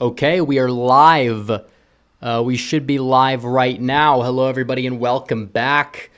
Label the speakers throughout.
Speaker 1: Okay, we are live. We should be live right now. Hello, everybody, and welcome back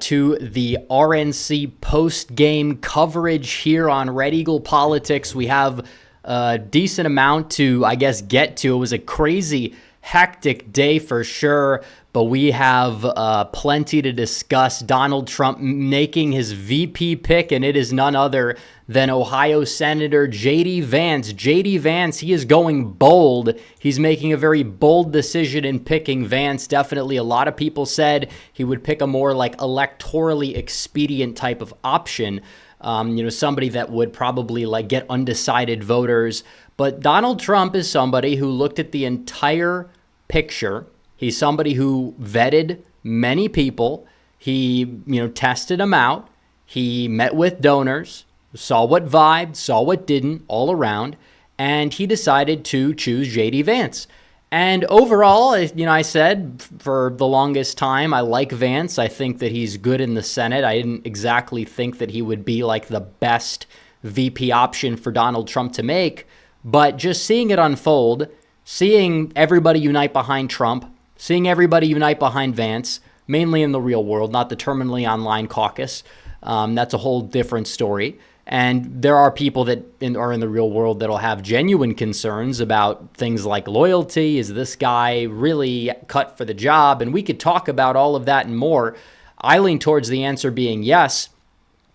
Speaker 1: to the RNC post-game coverage here on Red Eagle Politics. We have a decent amount to, get to. It was a crazy, hectic day for sure, but we have plenty to discuss. Donald Trump making his VP pick, and it is none other than Ohio Senator J.D. Vance. J.D. Vance, he is going bold. He's making a very bold decision in picking Vance. Definitely a lot of people said he would pick a more like electorally expedient type of option. Somebody that would probably like get undecided voters. But Donald Trump is somebody who looked at the entire picture. He's somebody who vetted many people. He, tested them out. He met with donors, saw what vibed, saw what didn't, all around, and he decided to choose J.D. Vance. And overall, I said for the longest time, I like Vance. I think that he's good in the Senate. I didn't exactly think that he would be like the best VP option for Donald Trump to make, but just seeing it unfold, seeing everybody unite behind Trump, seeing everybody unite behind Vance, mainly in the real world, not the terminally online caucus. That's a whole different story. And there are people that are in the real world that'll have genuine concerns about things like loyalty. Is this guy really cut for the job? And we could talk about all of that and more. I lean towards the answer being yes.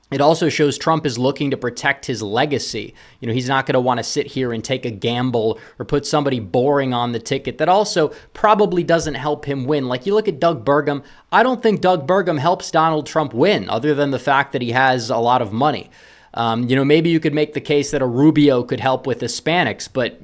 Speaker 1: It also shows Trump is looking to protect his legacy. He's not going to want to sit here and take a gamble or put somebody boring on the ticket that also probably doesn't help him win. Like you look at Doug Burgum, I don't think Doug Burgum helps Donald Trump win other than the fact that he has a lot of money. Maybe you could make the case that a Rubio could help with Hispanics, but,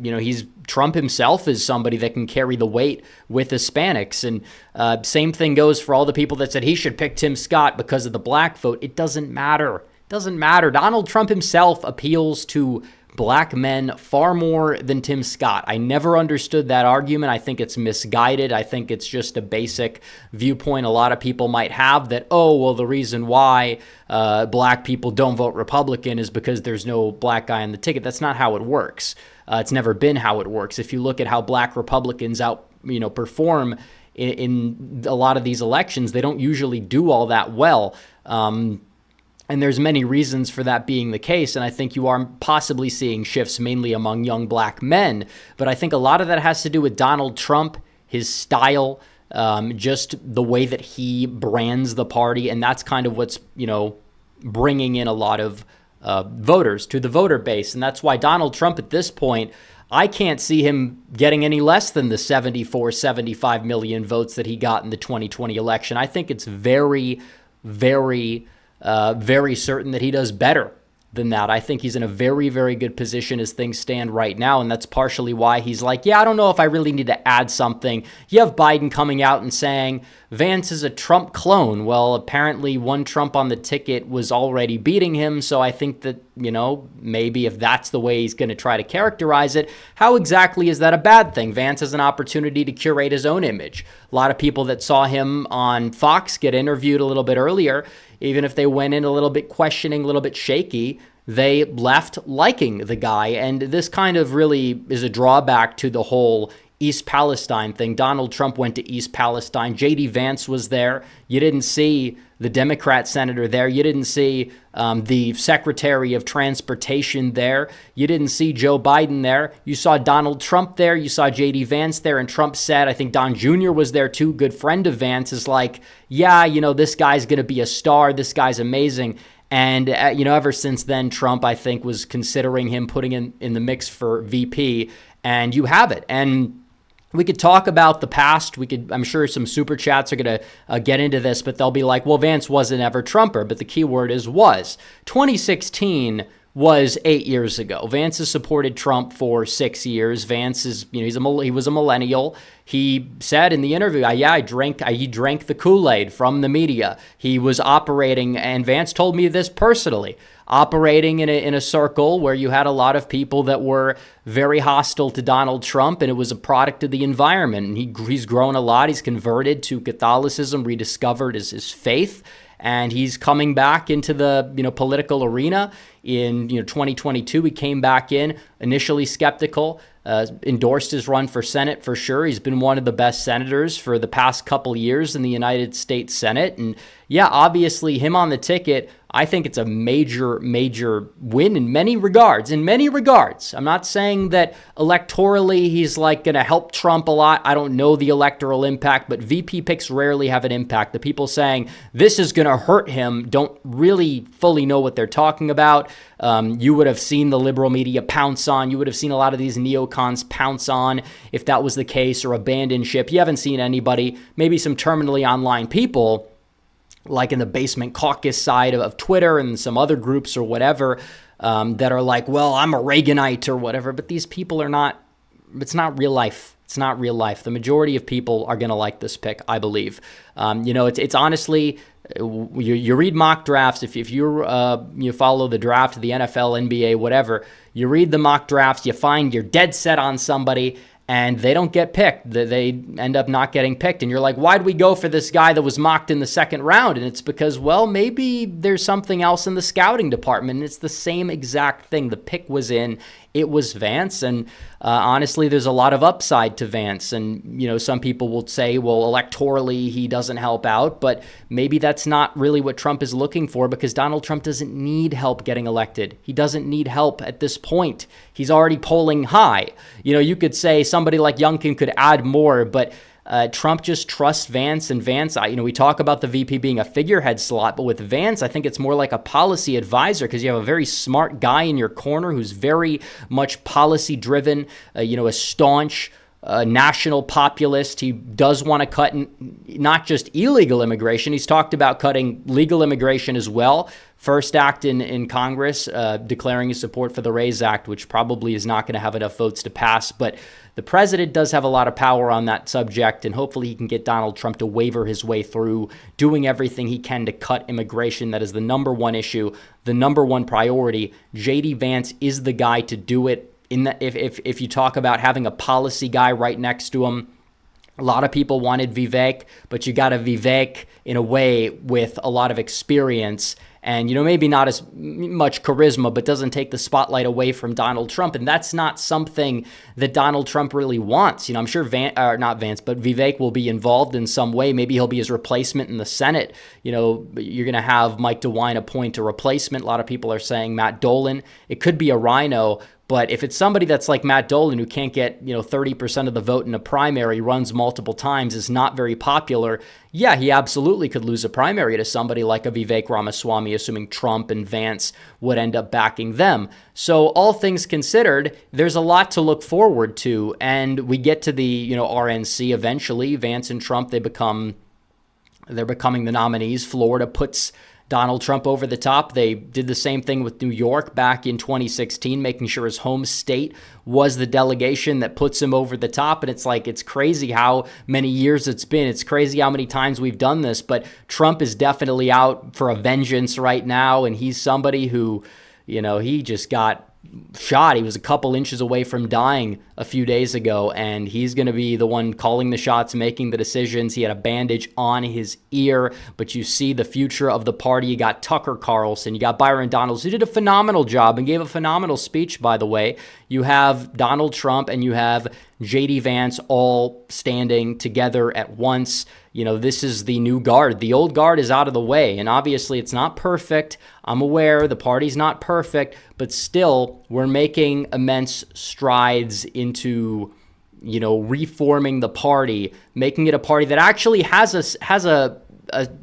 Speaker 1: Trump himself is somebody that can carry the weight with Hispanics. And same thing goes for all the people that said he should pick Tim Scott because of the black vote. It doesn't matter. It doesn't matter. Donald Trump himself appeals to black men far more than Tim Scott. I never understood that argument. I think it's misguided. I think it's just a basic viewpoint a lot of people might have that, the reason why black people don't vote Republican is because there's no black guy on the ticket. That's not how it works. It's never been how it works. If you look at how black Republicans perform in a lot of these elections, they don't usually do all that well. And there's many reasons for that being the case. And I think you are possibly seeing shifts mainly among young black men. But I think a lot of that has to do with Donald Trump, his style, just the way that he brands the party. And that's kind of what's, bringing in a lot of voters to the voter base. And that's why Donald Trump at this point, I can't see him getting any less than the 74, 75 million votes that he got in the 2020 election. I think it's very, very certain that he does better than that. I think he's in a very, very good position as things stand right now, and that's partially why he's like, I don't know if I really need to add something. You have Biden coming out and saying Vance is a Trump clone. Well, apparently one Trump on the ticket was already beating him, so I think that, maybe if that's the way he's going to try to characterize it, how exactly is that a bad thing? Vance has an opportunity to curate his own image. A lot of people that saw him on Fox get interviewed a little bit earlier, even if they went in a little bit questioning, a little bit shaky, they left liking the guy. And this kind of really is a drawback to the whole East Palestine thing. Donald Trump went to East Palestine. J.D. Vance was there. You didn't see the Democrat senator there. You didn't see the Secretary of Transportation there. You didn't see Joe Biden there. You saw Donald Trump there. You saw J.D. Vance there. And Trump said, I think Don Jr. was there too, good friend of Vance, is like, this guy's going to be a star. This guy's amazing. And, ever since then, Trump, I think, was considering him putting in the mix for VP. And you have it. And we could talk about the past. I'm sure some super chats are going to get into this, but they'll be like, well, Vance wasn't ever Trumper, but the key word is was. 2016 was 8 years ago. Vance has supported Trump for 6 years. Vance is, he was a millennial. He said in the interview, he drank the Kool-Aid from the media. He was operating, and Vance told me this personally, operating in a circle where you had a lot of people that were very hostile to Donald Trump, and it was a product of the environment. And he's grown a lot. He's converted to Catholicism, rediscovered his faith. and he's coming back into the political arena. In 2022, he came back in, initially skeptical, endorsed his run for Senate for sure. He's been one of the best senators for the past couple years in the United States Senate. And yeah, obviously him on the ticket, I think it's a major, major win in many regards. In many regards. I'm not saying that electorally he's like going to help Trump a lot. I don't know the electoral impact, but VP picks rarely have an impact. The people saying this is going to hurt him don't really fully know what they're talking about. You would have seen the liberal media pounce on. You would have seen a lot of these neocons pounce on if that was the case, or abandon ship. You haven't seen anybody, maybe some terminally online people, like in the basement caucus side of Twitter and some other groups or whatever, that are like, well, I'm a Reaganite or whatever. But these people are not, it's not real life. It's not real life. The majority of people are going to like this pick, I believe. It's honestly, you read mock drafts. If you follow the draft of the NFL, NBA, whatever, you read the mock drafts, you find you're dead set on somebody, and they don't get picked. They end up not getting picked. And you're like, why'd we go for this guy that was mocked in the second round? And it's because, well, maybe there's something else in the scouting department. And it's the same exact thing. The pick was in. It was Vance. And honestly, there's a lot of upside to Vance. And, some people will say, well, electorally, he doesn't help out. But maybe that's not really what Trump is looking for, because Donald Trump doesn't need help getting elected. He doesn't need help at this point. He's already polling high. You could say somebody like Youngkin could add more, but Trump just trusts Vance, and Vance, we talk about the VP being a figurehead slot, but with Vance, I think it's more like a policy advisor, because you have a very smart guy in your corner who's very much policy driven, a staunch national populist. He does want to cut not just illegal immigration. He's talked about cutting legal immigration as well. First act in Congress, declaring his support for the RAISE Act, which probably is not going to have enough votes to pass. But the president does have a lot of power on that subject, and hopefully he can get Donald Trump to waver his way through doing everything he can to cut immigration. That is the number one issue, the number one priority. J.D. Vance is the guy to do it. If you talk about having a policy guy right next to him, a lot of people wanted Vivek, but you got a Vivek in a way with a lot of experience and, maybe not as much charisma, but doesn't take the spotlight away from Donald Trump. And that's not something that Donald Trump really wants. I'm sure Vivek will be involved in some way. Maybe he'll be his replacement in the Senate. You're going to have Mike DeWine appoint a replacement. A lot of people are saying Matt Dolan. It could be a rhino. But if it's somebody that's like Matt Dolan, who can't get 30% of the vote in a primary, runs multiple times, is not very popular, yeah, he absolutely could lose a primary to somebody like a Vivek Ramaswamy, assuming Trump and Vance would end up backing them. So all things considered, there's a lot to look forward to, and we get to the RNC eventually. Vance and Trump, they're becoming the nominees. Florida puts Donald Trump over the top. They did the same thing with New York back in 2016, making sure his home state was the delegation that puts him over the top. And it's crazy how many years it's been. It's crazy how many times we've done this. But Trump is definitely out for a vengeance right now. And he's somebody who, he just got shot. He was a couple inches away from dying a few days ago, and he's going to be the one calling the shots, making the decisions. He had a bandage on his ear, but you see the future of the party. You got Tucker Carlson, you got Byron Donalds, who did a phenomenal job and gave a phenomenal speech, by the way. You have Donald Trump and you have J.D. Vance all standing together at once. This is the new guard. The old guard is out of the way, and obviously it's not perfect. I'm aware the party's not perfect, but still we're making immense strides into, reforming the party, making it a party that actually has a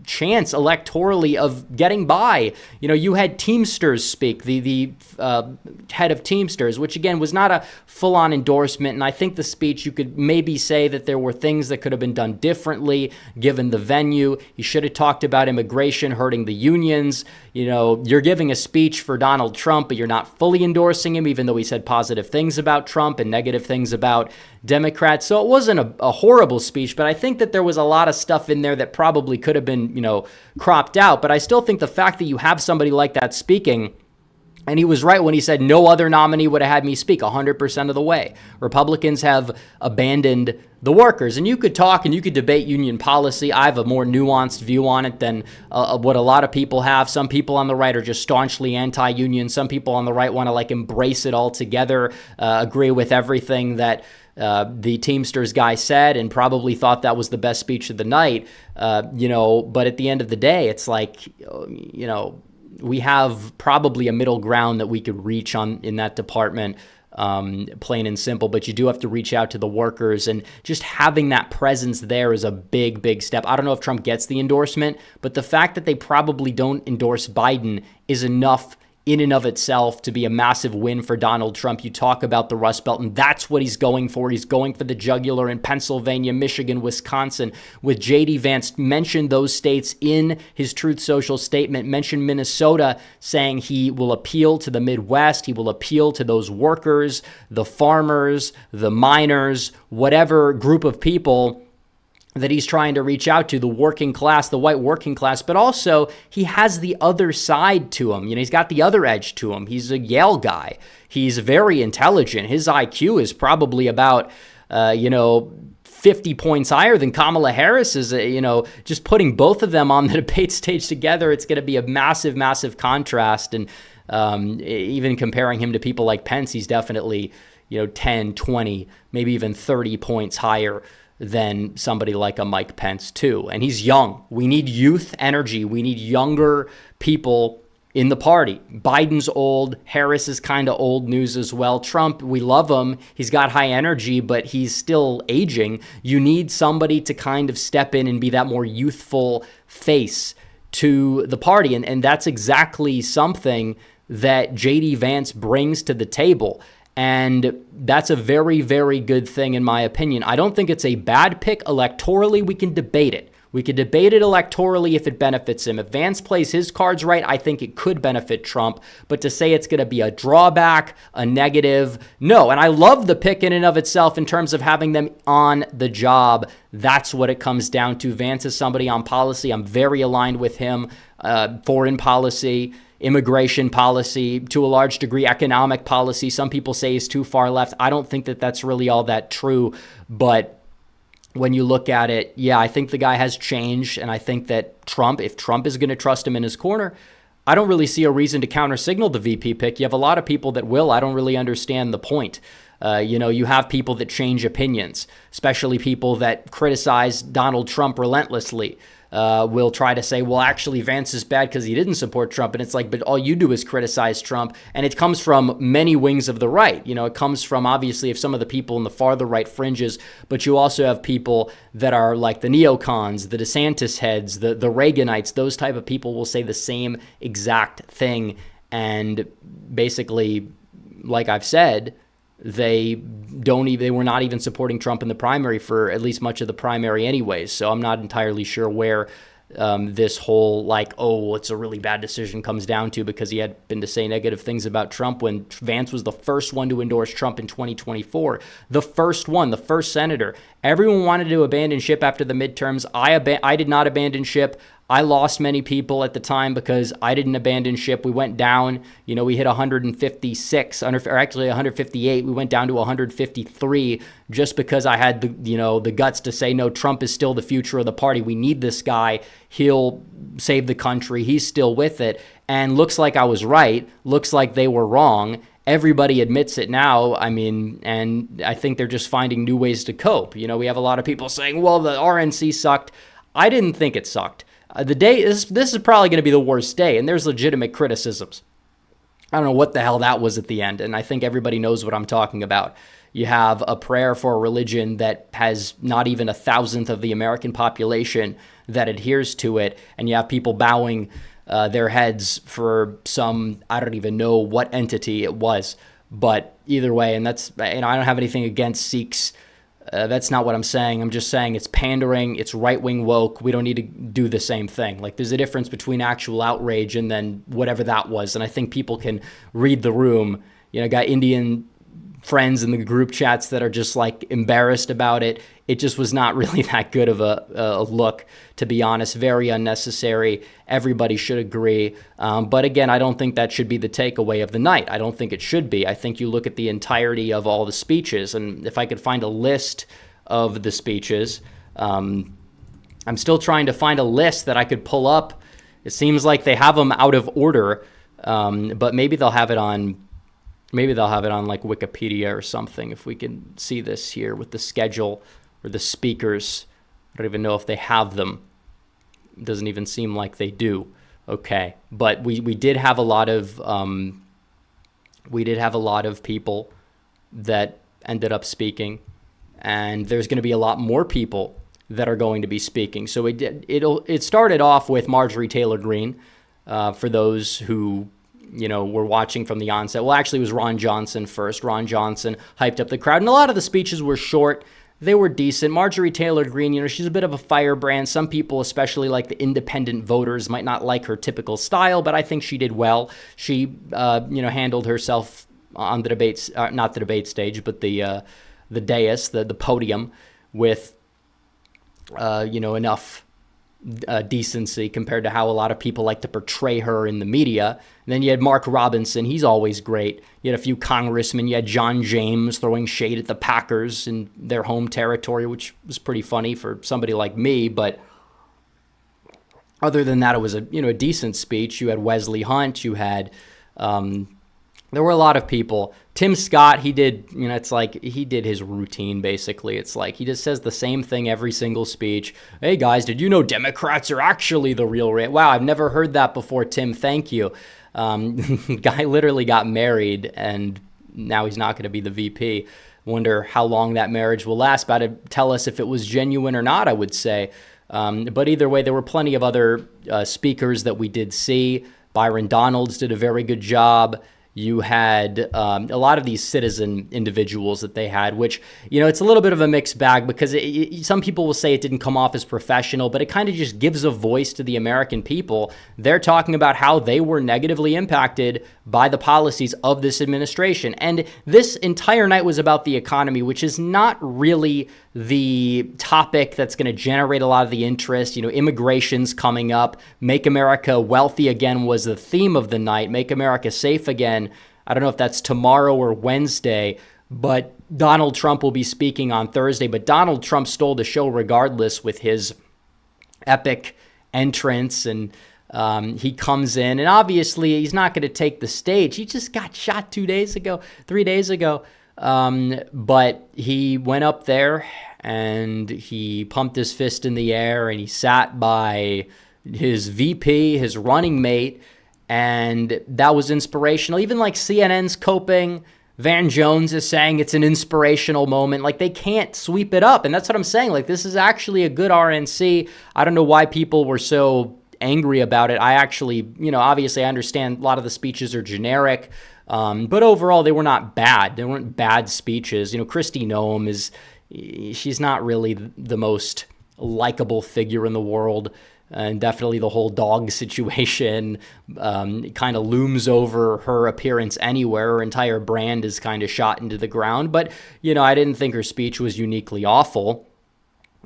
Speaker 1: chance electorally of getting by. You had Teamsters speak, the head of Teamsters, which again was not a full-on endorsement. And I think the speech, you could maybe say that there were things that could have been done differently given the venue. He should have talked about immigration hurting the unions. You're giving a speech for Donald Trump, but you're not fully endorsing him, even though he said positive things about Trump and negative things about Democrats. So it wasn't a horrible speech, but I think that there was a lot of stuff in there that probably could have been, cropped out. But I still think the fact that you have somebody like that speaking And he was right when he said no other nominee would have had me speak 100% of the way. Republicans have abandoned the workers. And you could talk and you could debate union policy. I have a more nuanced view on it than what a lot of people have. Some people on the right are just staunchly anti-union. Some people on the right want to like embrace it altogether, agree with everything that the Teamsters guy said and probably thought that was the best speech of the night. But at the end of the day, it's like, we have probably a middle ground that we could reach in that department, plain and simple. But you do have to reach out to the workers, and just having that presence there is a big, big step. I don't know if Trump gets the endorsement, but the fact that they probably don't endorse Biden is enough in and of itself to be a massive win for Donald Trump. You talk about the Rust Belt, and that's what he's going for. He's going for the jugular in Pennsylvania, Michigan, Wisconsin. With J.D. Vance, mentioned those states in his Truth Social statement, mentioned Minnesota, saying he will appeal to the Midwest, he will appeal to those workers, the farmers, the miners, whatever group of people that he's trying to reach out to, the working class, the white working class. But also he has the other side to him. He's got the other edge to him. He's a Yale guy. He's very intelligent. His IQ is probably about, 50 points higher than Kamala Harris is. Just putting both of them on the debate stage together, it's going to be a massive, massive contrast. And even comparing him to people like Pence, he's definitely, 10, 20, maybe even 30 points higher than somebody like a Mike Pence too. And he's young. We need youth energy. We need younger people in the party. Biden's old. Harris is kind of old news as well. Trump, we love him. He's got high energy, but he's still aging. You need somebody to kind of step in and be that more youthful face to the party. And that's exactly something that J.D. Vance brings to the table. And that's a very, very good thing in my opinion. I don't think it's a bad pick electorally. We can debate it. We could debate it electorally if it benefits him. If Vance plays his cards right, I think it could benefit Trump. But to say it's going to be a drawback, a negative, no. And I love the pick in and of itself in terms of having them on the job. That's what it comes down to. Vance is somebody on policy. I'm very aligned with him. Foreign policy, immigration policy, to a large degree, economic policy. Some people say he's too far left. I don't think that that's really all that true. But when you look at it, yeah, I think the guy has changed. And I think that if Trump is going to trust him in his corner, I don't really see a reason to counter-signal the VP pick. You have a lot of people that will. I don't really understand the point. You have people that change opinions, especially people that criticize Donald Trump relentlessly. Will try to say, well, actually, Vance is bad because he didn't support Trump. And it's like, but all you do is criticize Trump. And it comes from many wings of the right. It comes from, obviously, of some of the people in the farther right fringes. But you also have people that are like the neocons, the DeSantis heads, the Reaganites. Those type of people will say the same exact thing. And basically, like I've said, they were not even supporting Trump in the primary for at least much of the primary anyways. So I'm not entirely sure where this whole it's a really bad decision comes down to, because he had been to say negative things about Trump when Vance was the first one to endorse Trump in 2024. The first one, the first senator. Everyone wanted to abandon ship after the midterms. I did not abandon ship. I lost many people at the time because I didn't abandon ship. We went down, we hit 156, or actually 158. We went down to 153 just because I had the guts to say, no, Trump is still the future of the party. We need this guy. He'll save the country. He's still with it. And looks like I was right. Looks like they were wrong. Everybody admits it now. And I think they're just finding new ways to cope. We have a lot of people saying, well, the RNC sucked. I didn't think it sucked. This is probably going to be the worst day, and there's legitimate criticisms. I don't know what the hell that was at the end, and I think everybody knows what I'm talking about. You have a prayer for a religion that has not even 1,000th of the American population that adheres to it, and you have people bowing their heads for some, I don't even know what entity it was, but either way, and that's, I don't have anything against Sikhs. That's not what I'm saying. I'm just saying it's pandering, it's right-wing woke. We don't need to do the same thing. There's a difference between actual outrage and then whatever that was. And I think people can read the room. Got Indian friends in the group chats that are just like embarrassed about it. It just was not really that good of a look, to be honest. Very unnecessary. Everybody should agree. But again, I don't think that should be the takeaway of the night. I don't think it should be. I think you look at the entirety of all the speeches, and if I could find a list of the speeches, I'm still trying to find a list that I could pull up. It seems like they have them out of order, but maybe they'll have it on. Maybe they'll have it on like Wikipedia or something, if we can see this here with the schedule or the speakers. I don't even know if they have them. It doesn't even seem like they do. Okay, but we did have a lot of people that ended up speaking, and there's going to be a lot more people that are going to be speaking. So it started off with Marjorie Taylor Greene, for those who were watching from the onset. Well, actually, it was Ron Johnson first. Ron Johnson hyped up the crowd, and a lot of the speeches were short. They were decent. Marjorie Taylor Greene, she's a bit of a firebrand. Some people, especially like the independent voters, might not like her typical style, but I think she did well. She, handled herself on the debates, not the debate stage, but the dais, the podium, with, enough decency compared to how a lot of people like to portray her in the media. And then you had Mark Robinson. He's always great. You had a few congressmen. You had John James throwing shade at the Packers in their home territory, which was pretty funny for somebody like me. But other than that, it was a decent speech. You had Wesley Hunt. You had there were a lot of people. Tim Scott, he did, it's like he did his routine, basically. It's like he just says the same thing every single speech. Hey, guys, did you know Democrats are actually the real rate? Wow, I've never heard that before, Tim. Thank you. Guy literally got married, and now he's not going to be the VP. Wonder how long that marriage will last. About to tell us if it was genuine or not, I would say. But either way, there were plenty of other speakers that we did see. Byron Donalds did a very good job. You had a lot of these citizen individuals that they had, which, it's a little bit of a mixed bag, because some people will say it didn't come off as professional, but it kind of just gives a voice to the American people. They're talking about how they were negatively impacted by the policies of this administration. And this entire night was about the economy, which is not really the topic that's going to generate a lot of the interest. Immigration's coming up. Make America wealthy again was the theme of the night. Make America safe again. I don't know if that's tomorrow or Wednesday, but Donald Trump will be speaking on Thursday. But Donald Trump stole the show regardless with his epic entrance, and he comes in, and obviously he's not going to take the stage. He just got shot 3 days ago. But he went up there and he pumped his fist in the air, and he sat by his VP, his running mate, and that was inspirational. Even like CNN's coping, Van Jones is saying it's an inspirational moment. Like, they can't sweep it up. And that's what I'm saying. Like, this is actually a good RNC. I don't know why people were so angry about it. I actually, obviously I understand a lot of the speeches are generic. But overall, they were not bad. They weren't bad speeches. Kristi Noem she's not really the most likable figure in the world. And definitely the whole dog situation kind of looms over her appearance anywhere. Her entire brand is kind of shot into the ground. But, I didn't think her speech was uniquely awful.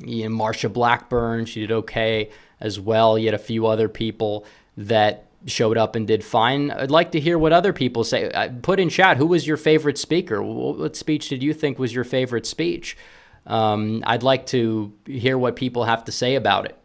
Speaker 1: Marsha Blackburn, she did okay as well. You had a few other people that showed up and did fine. I'd like to hear what other people say. Put in chat, who was your favorite speaker? What speech did you think was your favorite speech? I'd like to hear what people have to say about it.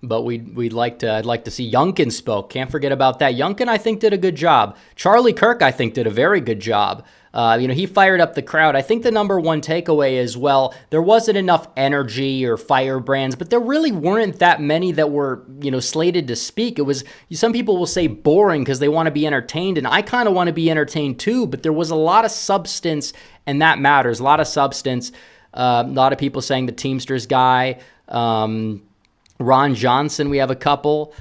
Speaker 1: But I'd like to see Youngkin spoke. Can't forget about that. Youngkin, I think, did a good job. Charlie Kirk, I think, did a very good job. He fired up the crowd. I think the number one takeaway is, well, there wasn't enough energy or firebrands, but there really weren't that many that were, slated to speak. It was, some people will say boring because they want to be entertained, and I kind of want to be entertained too, but there was a lot of substance, and that matters. A lot of substance. A lot of people saying the Teamsters guy, Ron Johnson, we have a couple.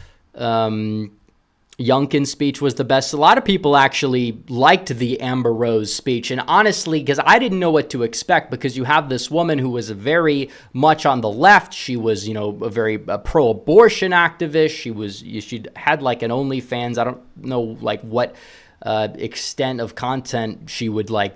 Speaker 1: Youngkin's speech was the best. A lot of people actually liked the Amber Rose speech. And honestly, because I didn't know what to expect, because you have this woman who was very much on the left. She was, a very pro-abortion activist. She had like an OnlyFans. I don't know like what extent of content she would like,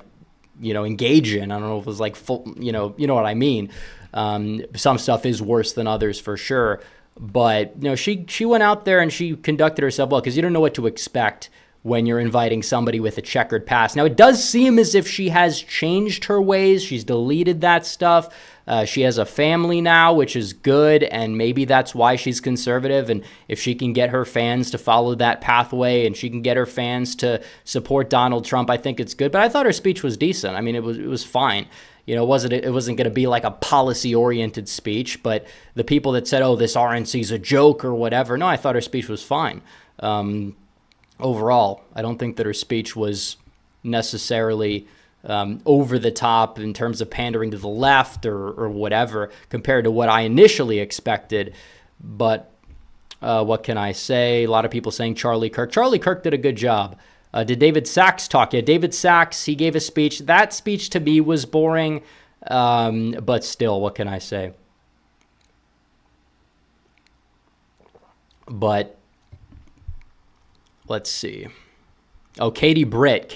Speaker 1: engage in. I don't know if it was like full, you know what I mean. Some stuff is worse than others for sure. But, she went out there and she conducted herself well, because you don't know what to expect when you're inviting somebody with a checkered past. Now, it does seem as if she has changed her ways. She's deleted that stuff. She has a family now, which is good, and maybe that's why she's conservative. And if she can get her fans to follow that pathway and she can get her fans to support Donald Trump, I think it's good. But I thought her speech was decent. I mean, it was fine. It wasn't going to be like a policy-oriented speech, but the people that said, oh, this RNC is a joke or whatever, no, I thought her speech was fine. Overall, I don't think that her speech was necessarily over the top in terms of pandering to the left or whatever compared to what I initially expected. But what can I say? A lot of people saying Charlie Kirk. Charlie Kirk did a good job. Did David Sachs talk? Yeah, David Sachs, he gave a speech. That speech to me was boring, but still, what can I say? But let's see. Oh, Katie Britt.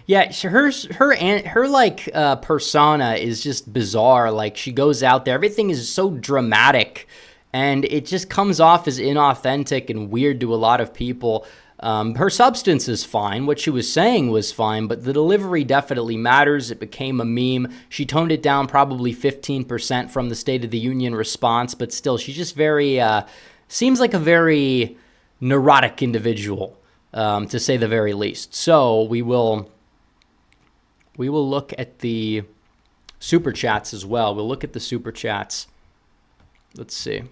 Speaker 1: Yeah, her like persona is just bizarre. Like, she goes out there, everything is so dramatic, and it just comes off as inauthentic and weird to a lot of people. Her substance is fine. What she was saying was fine, but the delivery definitely matters. It became a meme. She toned it down probably 15% from the State of the Union response, but still, she's just seems like a very neurotic individual, to say the very least. So we will look at the super chats as well. We'll look at the super chats. Let's see.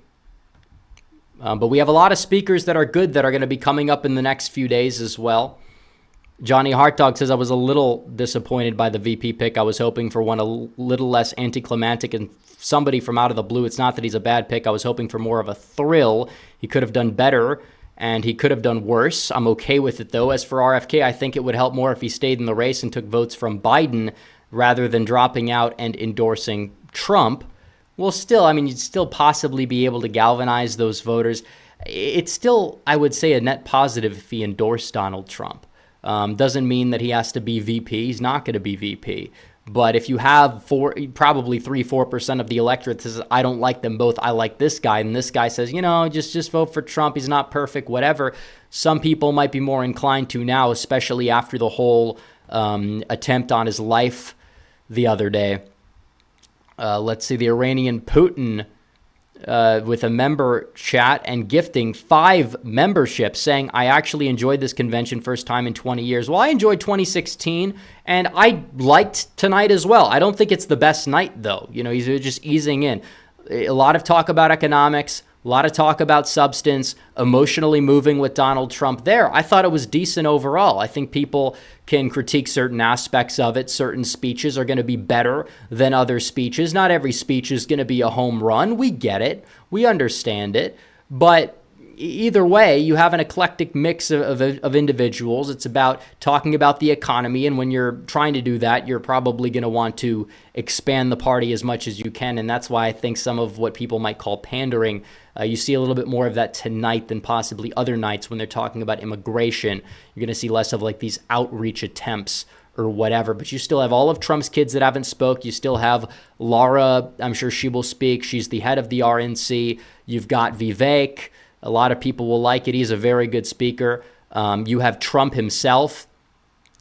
Speaker 1: But we have a lot of speakers that are good that are going to be coming up in the next few days as well. Johnny Hartdog says, I was a little disappointed by the VP pick. I was hoping for one a little less anticlimactic and somebody from out of the blue. It's not that he's a bad pick. I was hoping for more of a thrill. He could have done better, and he could have done worse. I'm okay with it, though. As for RFK, I think it would help more if he stayed in the race and took votes from Biden rather than dropping out and endorsing Trump. Well, still, I mean, you'd still possibly be able to galvanize those voters. It's still, I would say, a net positive if he endorsed Donald Trump. Doesn't mean that he has to be VP. He's not going to be VP. But if you have probably 3-4% of the electorate that says, I don't like them both, I like this guy, and this guy says, just vote for Trump, he's not perfect, whatever, some people might be more inclined to now, especially after the whole attempt on his life the other day. Let's see, the Iranian Putin with a member chat and gifting 5 memberships, saying, I actually enjoyed this convention first time in 20 years. Well, I enjoyed 2016, and I liked tonight as well. I don't think it's the best night, though. He's just easing in. A lot of talk about economics, a lot of talk about substance, emotionally moving with Donald Trump there. I thought it was decent overall. I think people can critique certain aspects of it. Certain speeches are going to be better than other speeches. Not every speech is going to be a home run. We get it. We understand it. But either way, you have an eclectic mix of individuals. It's about talking about the economy, and when you're trying to do that, you're probably going to want to expand the party as much as you can, and that's why I think some of what people might call pandering, you see a little bit more of that tonight than possibly other nights when they're talking about immigration. You're going to see less of like these outreach attempts or whatever, but you still have all of Trump's kids that haven't spoke. You still have Laura. I'm sure she will speak. She's the head of the RNC. You've got Vivek. A lot of people will like it. He's a very good speaker. You have Trump himself.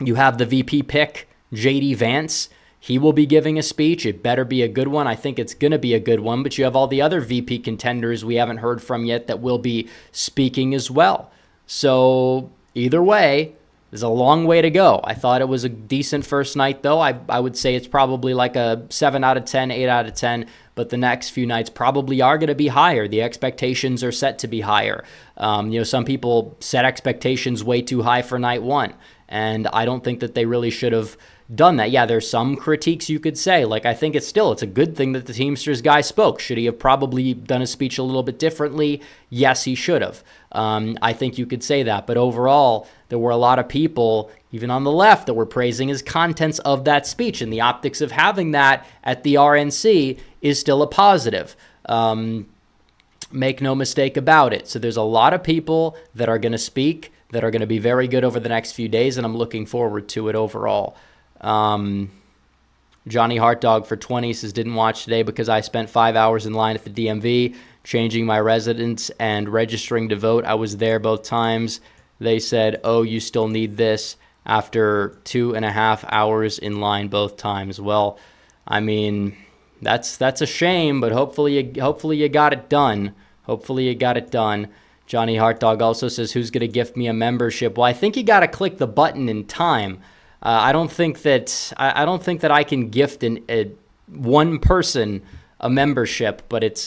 Speaker 1: You have the VP pick, J.D. Vance. He will be giving a speech. It better be a good one. I think it's going to be a good one. But you have all the other VP contenders we haven't heard from yet that will be speaking as well. So either way, there's a long way to go. I thought it was a decent first night, though. I would say it's probably like a 7 out of 10, 8 out of 10. But the next few nights probably are going to be higher. The expectations are set to be higher. Some people set expectations way too high for night one. And I don't think that they really should have, done that. Yeah, there's some critiques you could say. Like, I think it's a good thing that the Teamsters guy spoke. Should he have probably done his speech a little bit differently? Yes, he should have. I think you could say that. But overall, there were a lot of people, even on the left, that were praising his contents of that speech. And the optics of having that at the RNC is still a positive. Make no mistake about it. So there's a lot of people that are going to speak that are going to be very good over the next few days, and I'm looking forward to it overall. Johnny Heartdog for 20 says, didn't watch today because I spent 5 hours in line at the DMV, changing my residence and registering to vote. I was there both times. They said, oh, you still need this after 2.5 hours in line both times. Well, I mean, that's a shame, but hopefully you got it done. Hopefully you got it done. Johnny Heartdog also says, who's going to gift me a membership? Well, I think you got to click the button in time. I don't think that I can gift one person a membership, but it's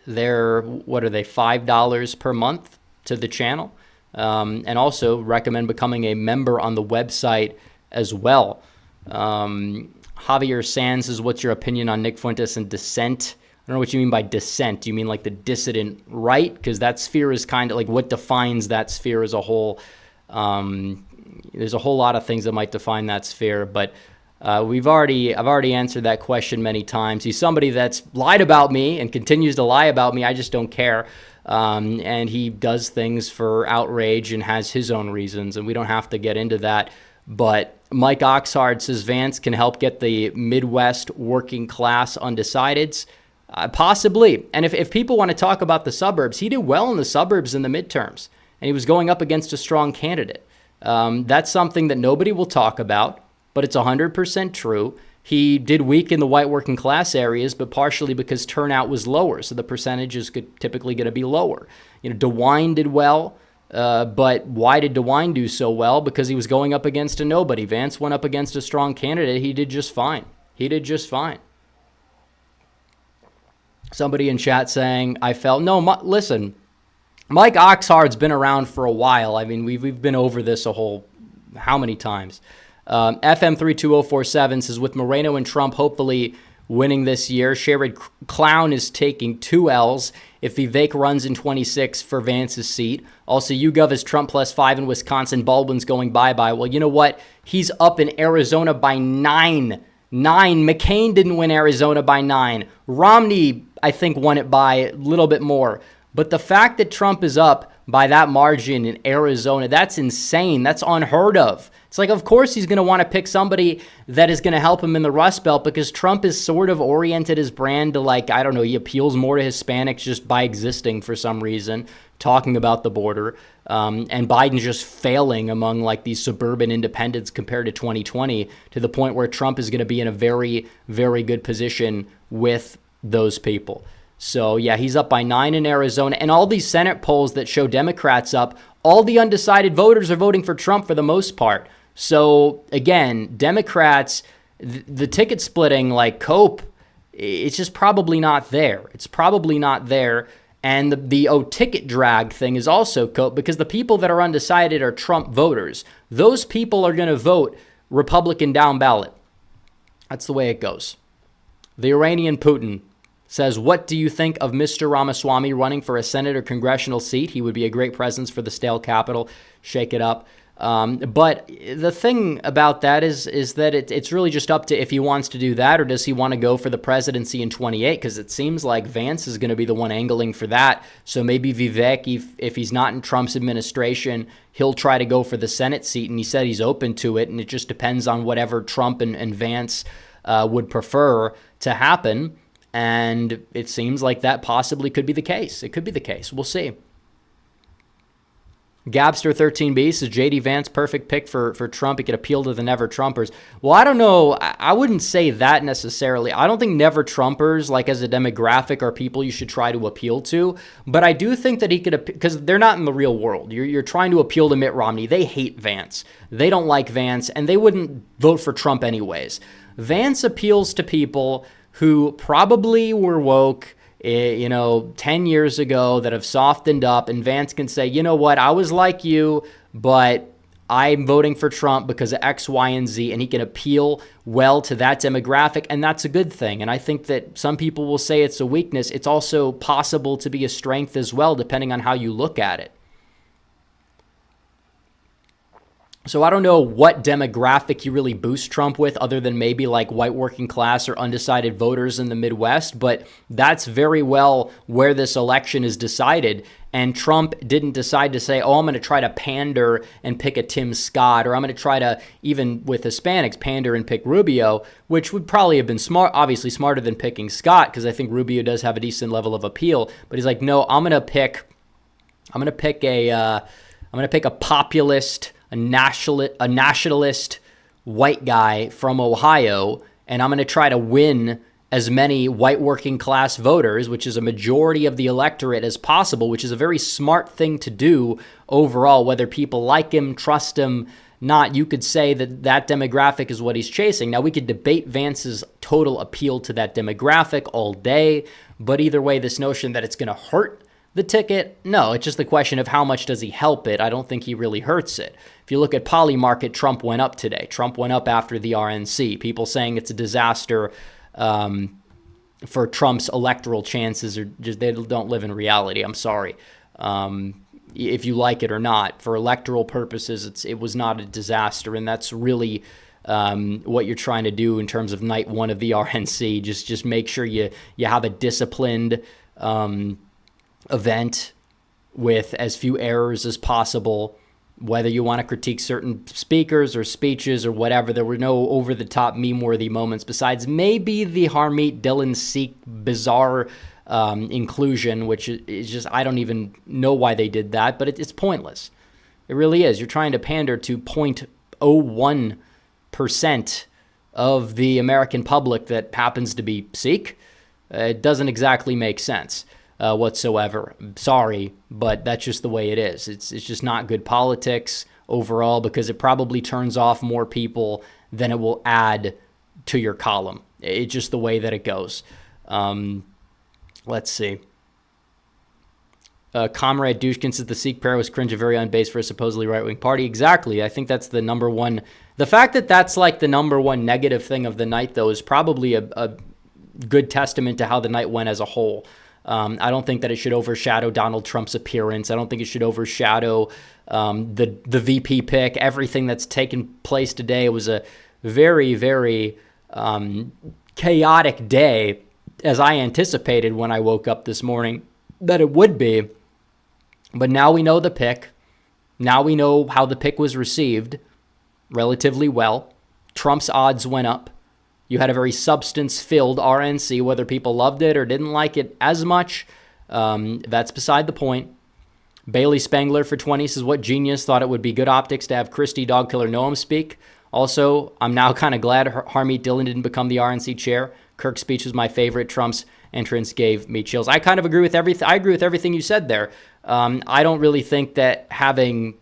Speaker 1: they're, what are they, $5 per month to the channel, and also recommend becoming a member on the website as well. Javier Sands says, what's your opinion on Nick Fuentes and dissent? I don't know what you mean by dissent. Do you mean like the dissident right? Because that sphere is kind of like what defines that sphere as a whole. There's a whole lot of things that might define that sphere, but I've already answered that question many times. He's somebody that's lied about me and continues to lie about me. I just don't care. And he does things for outrage and has his own reasons, and we don't have to get into that. But Mike Oxhard says Vance can help get the Midwest working class undecideds. Possibly. And if people want to talk about the suburbs, he did well in the suburbs in the midterms, and he was going up against a strong candidate. That's something that nobody will talk about, but it's 100% true. He did weak in the white working class areas, but partially because turnout was lower, so the percentage is typically going to be lower. DeWine did well, but why did DeWine do so well? Because he was going up against a nobody. Vance went up against a strong candidate. He did just fine. Somebody in chat saying, listen, Mike Oxhard's been around for a while. I mean, we've been over this how many times? FM32047 says, with Moreno and Trump hopefully winning this year, Sherrod Clown is taking 2 L's if Vivek runs in 26 for Vance's seat. Also, YouGov is Trump +5 in Wisconsin. Baldwin's going bye-bye. Well, you know what? He's up in Arizona by 9. McCain didn't win Arizona by 9. Romney, I think, won it by a little bit more. But the fact that Trump is up by that margin in Arizona, that's insane. That's unheard of. It's like, of course he's going to want to pick somebody that is going to help him in the Rust Belt, because Trump is sort of oriented his brand to, like, I don't know, he appeals more to Hispanics just by existing for some reason, talking about the border. And Biden's just failing among, like, these suburban independents compared to 2020, to the point where Trump is going to be in a very, very good position with those people. So, yeah, he's up by 9 in Arizona. And all these Senate polls that show Democrats up, all the undecided voters are voting for Trump for the most part. So, again, Democrats, the ticket splitting like Cope, it's just probably not there. And the ticket drag thing is also Cope, because the people that are undecided are Trump voters. Those people are going to vote Republican down ballot. That's the way it goes. The Iranian Putin says, what do you think of Mr. Ramaswamy running for a Senate or congressional seat? He would be a great presence for the stale capital. Shake it up. But the thing about that is that it's really just up to if he wants to do that, or does he want to go for the presidency in 28? Because it seems like Vance is going to be the one angling for that. So maybe Vivek, if he's not in Trump's administration, he'll try to go for the Senate seat. And he said he's open to it. And it just depends on whatever Trump and Vance would prefer to happen. And it seems like that possibly could be the case. It could be the case. We'll see. Gabster13B says, J.D. Vance, perfect pick for Trump. He could appeal to the never-Trumpers. Well, I don't know. I wouldn't say that necessarily. I don't think never-Trumpers, like as a demographic, are people you should try to appeal to. But I do think that he could, because they're not in the real world. You're trying to appeal to Mitt Romney. They hate Vance. They don't like Vance, and they wouldn't vote for Trump anyways. Vance appeals to people who probably were woke, 10 years ago, that have softened up, and Vance can say, you know what, I was like you, but I'm voting for Trump because of X, Y, and Z, and he can appeal well to that demographic, and that's a good thing. And I think that some people will say it's a weakness. It's also possible to be a strength as well, depending on how you look at it. So I don't know what demographic you really boost Trump with other than maybe like white working class or undecided voters in the Midwest, but that's very well where this election is decided. And Trump didn't decide to say, oh, I'm going to try to pander and pick a Tim Scott, or I'm going to try to, even with Hispanics, pander and pick Rubio, which would probably have been smart, obviously smarter than picking Scott, because I think Rubio does have a decent level of appeal. But he's like, no, I'm going to pick a populist, a nationalist white guy from Ohio, and I'm going to try to win as many white working class voters, which is a majority of the electorate, as possible, which is a very smart thing to do overall, whether people like him, trust him, not. You could say that that demographic is what he's chasing. Now, we could debate Vance's total appeal to that demographic all day, but either way, this notion that it's going to hurt the ticket, no, it's just the question of how much does he help it. I don't think he really hurts it. If you look at Polymarket, Trump went up today. Trump went up after the RNC. People saying it's a disaster for Trump's electoral chances, or just they don't live in reality. I'm sorry. If you like it or not, for electoral purposes, it was not a disaster, and that's really what you're trying to do in terms of night one of the RNC. Just make sure you have a disciplined event with as few errors as possible. Whether you want to critique certain speakers or speeches or whatever, there were no over-the-top meme-worthy moments besides maybe the Harmeet Dillon Sikh bizarre inclusion, which is just, I don't even know why they did that, but it's pointless. It really is. You're trying to pander to 0.01% of the American public that happens to be Sikh. It doesn't exactly make sense whatsoever. Sorry, but that's just the way it is. It's just not good politics overall, because it probably turns off more people than it will add to your column. It's just the way that it goes. Let's see. Comrade Dushkin says the Sikh prayer was cringe and very unbased for a supposedly right-wing party. Exactly. I think that's the number one. The fact that that's like the number one negative thing of the night, though, is probably a good testament to how the night went as a whole. I don't think that it should overshadow Donald Trump's appearance. I don't think it should overshadow the VP pick. Everything that's taken place today was a very, very chaotic day, as I anticipated when I woke up this morning that it would be. But now we know the pick. Now we know how the pick was received relatively well. Trump's odds went up. You had a very substance-filled RNC, whether people loved it or didn't like it as much. That's beside the point. Bailey Spangler for 20 says, what genius thought it would be good optics to have Christie Dogkiller Noam speak? Also, I'm now kind of glad Harmeet Dillon didn't become the RNC chair. Kirk's speech was my favorite. Trump's entrance gave me chills. I kind of agree with everything. I agree with everything you said there. I don't really think that having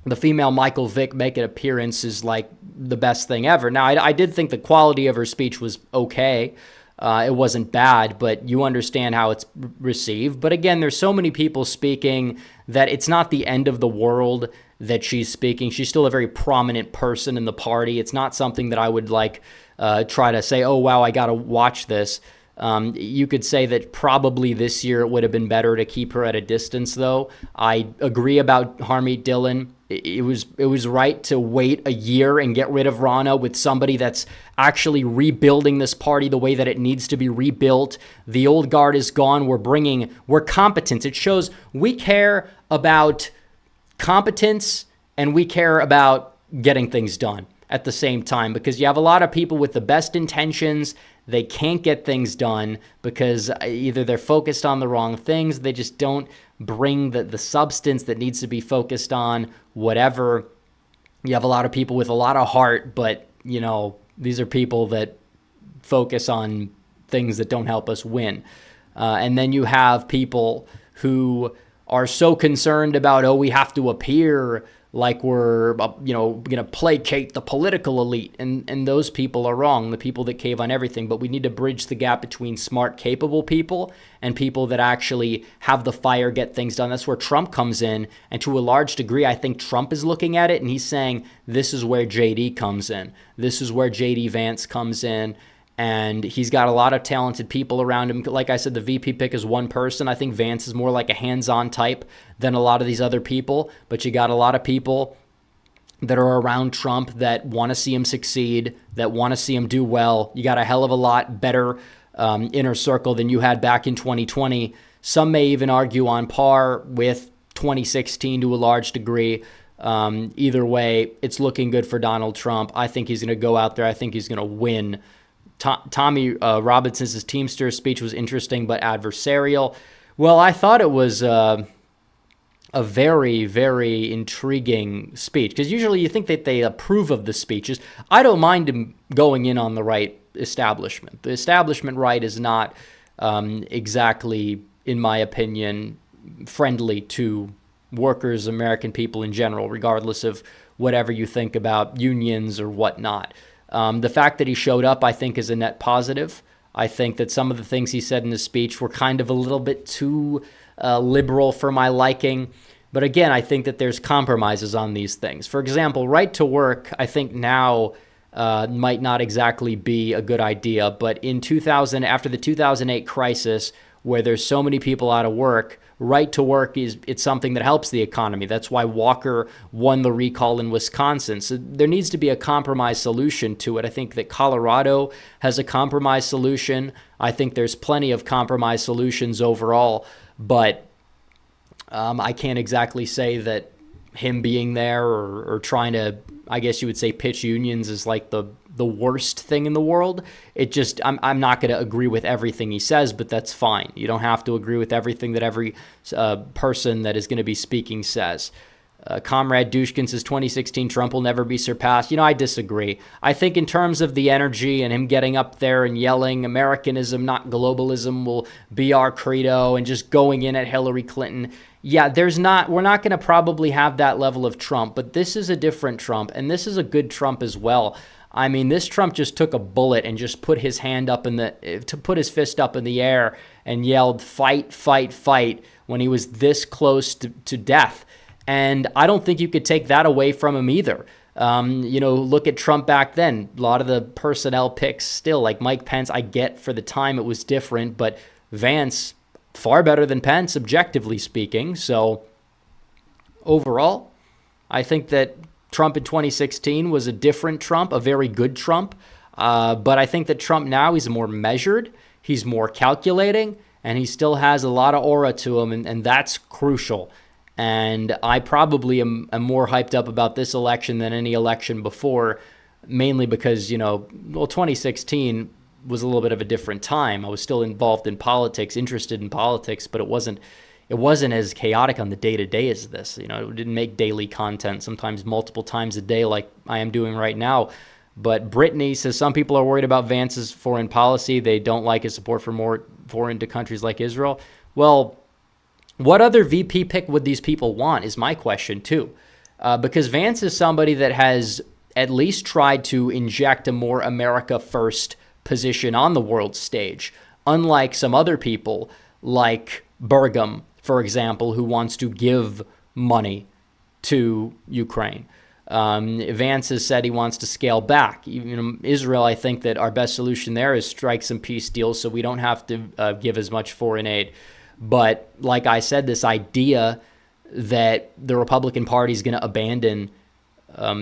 Speaker 1: the female Michael Vick make an appearance is like the best thing ever. Now, I did think the quality of her speech was okay. It wasn't bad, but you understand how it's received. But again, there's so many people speaking that it's not the end of the world that she's speaking. She's still a very prominent person in the party. It's not something that I would like try to say, oh, wow, I got to watch this. You could say that probably this year it would have been better to keep her at a distance, though. I agree about Harmeet Dillon. It was right to wait a year and get rid of Rana with somebody that's actually rebuilding this party the way that it needs to be rebuilt. The old guard is gone. We're competent. It shows we care about competence and we care about getting things done at the same time, because you have a lot of people with the best intentions. They can't get things done because either they're focused on the wrong things, they just don't bring the substance that needs to be focused on, whatever. You have a lot of people with a lot of heart, but, you know, these are people that focus on things that don't help us win. And then you have people who are so concerned about, oh, we have to appear like we're, going to placate the political elite. And those people are wrong, the people that cave on everything. But we need to bridge the gap between smart, capable people and people that actually have the fire, get things done. That's where Trump comes in. And to a large degree, I think Trump is looking at it and he's saying, this is where JD comes in. This is where JD Vance comes in. And he's got a lot of talented people around him. Like I said, the VP pick is one person. I think Vance is more like a hands-on type than a lot of these other people. But you got a lot of people that are around Trump that want to see him succeed, that want to see him do well. You got a hell of a lot better inner circle than you had back in 2020. Some may even argue on par with 2016 to a large degree. Either way, it's looking good for Donald Trump. I think he's going to go out there. I think he's going to win. Tommy Robinson's Teamster speech was interesting but adversarial. Well, I thought it was a very, very intriguing speech, because usually you think that they approve of the speeches. I don't mind him going in on the right establishment. The establishment right is not exactly, in my opinion, friendly to workers, American people in general, regardless of whatever you think about unions or whatnot. The fact that he showed up, I think, is a net positive. I think that some of the things he said in his speech were kind of a little bit too liberal for my liking. But again, I think that there's compromises on these things. For example, right to work, I think now might not exactly be a good idea. But in after the 2008 crisis, where there's so many people out of work, right to work it's something that helps the economy. That's why Walker won the recall in Wisconsin. So there needs to be a compromise solution to it. I think that Colorado has a compromise solution. I think there's plenty of compromise solutions overall, but I can't exactly say that him being there or trying to, I guess you would say, pitch unions is like the worst thing in the world. It just, I'm not going to agree with everything he says, but that's fine. You don't have to agree with everything that every person that is going to be speaking says. Comrade Dushkin says 2016 Trump will never be surpassed. I disagree. I think in terms of the energy and him getting up there and yelling Americanism, not globalism, will be our credo, and just going in at Hillary Clinton. Yeah, we're not going to probably have that level of Trump, but this is a different Trump, and this is a good Trump as well. I mean, this Trump just took a bullet and just put his fist up in the air and yelled, "Fight, fight, fight," when he was this close to death. And I don't think you could take that away from him either. Look at Trump back then. A lot of the personnel picks still, like Mike Pence, I get for the time it was different, but Vance, far better than Pence, objectively speaking. So overall, I think that Trump in 2016 was a different Trump, a very good Trump. But I think that Trump now, he's more measured, he's more calculating, and he still has a lot of aura to him, and that's crucial. And I probably am more hyped up about this election than any election before, mainly because, 2016 was a little bit of a different time. I was still involved in politics, interested in politics, but it wasn't as chaotic on the day-to-day as this. It didn't make daily content, sometimes multiple times a day like I am doing right now. But Brittany says some people are worried about Vance's foreign policy. They don't like his support for more foreign to countries like Israel. Well, what other VP pick would these people want is my question too. Because Vance is somebody that has at least tried to inject a more America first position on the world stage, unlike some other people like Burgum, for example, who wants to give money to Ukraine. Vance has said he wants to scale back. Israel, I think that our best solution there is strike some peace deals so we don't have to give as much foreign aid. But like I said, this idea that the Republican Party is going to abandon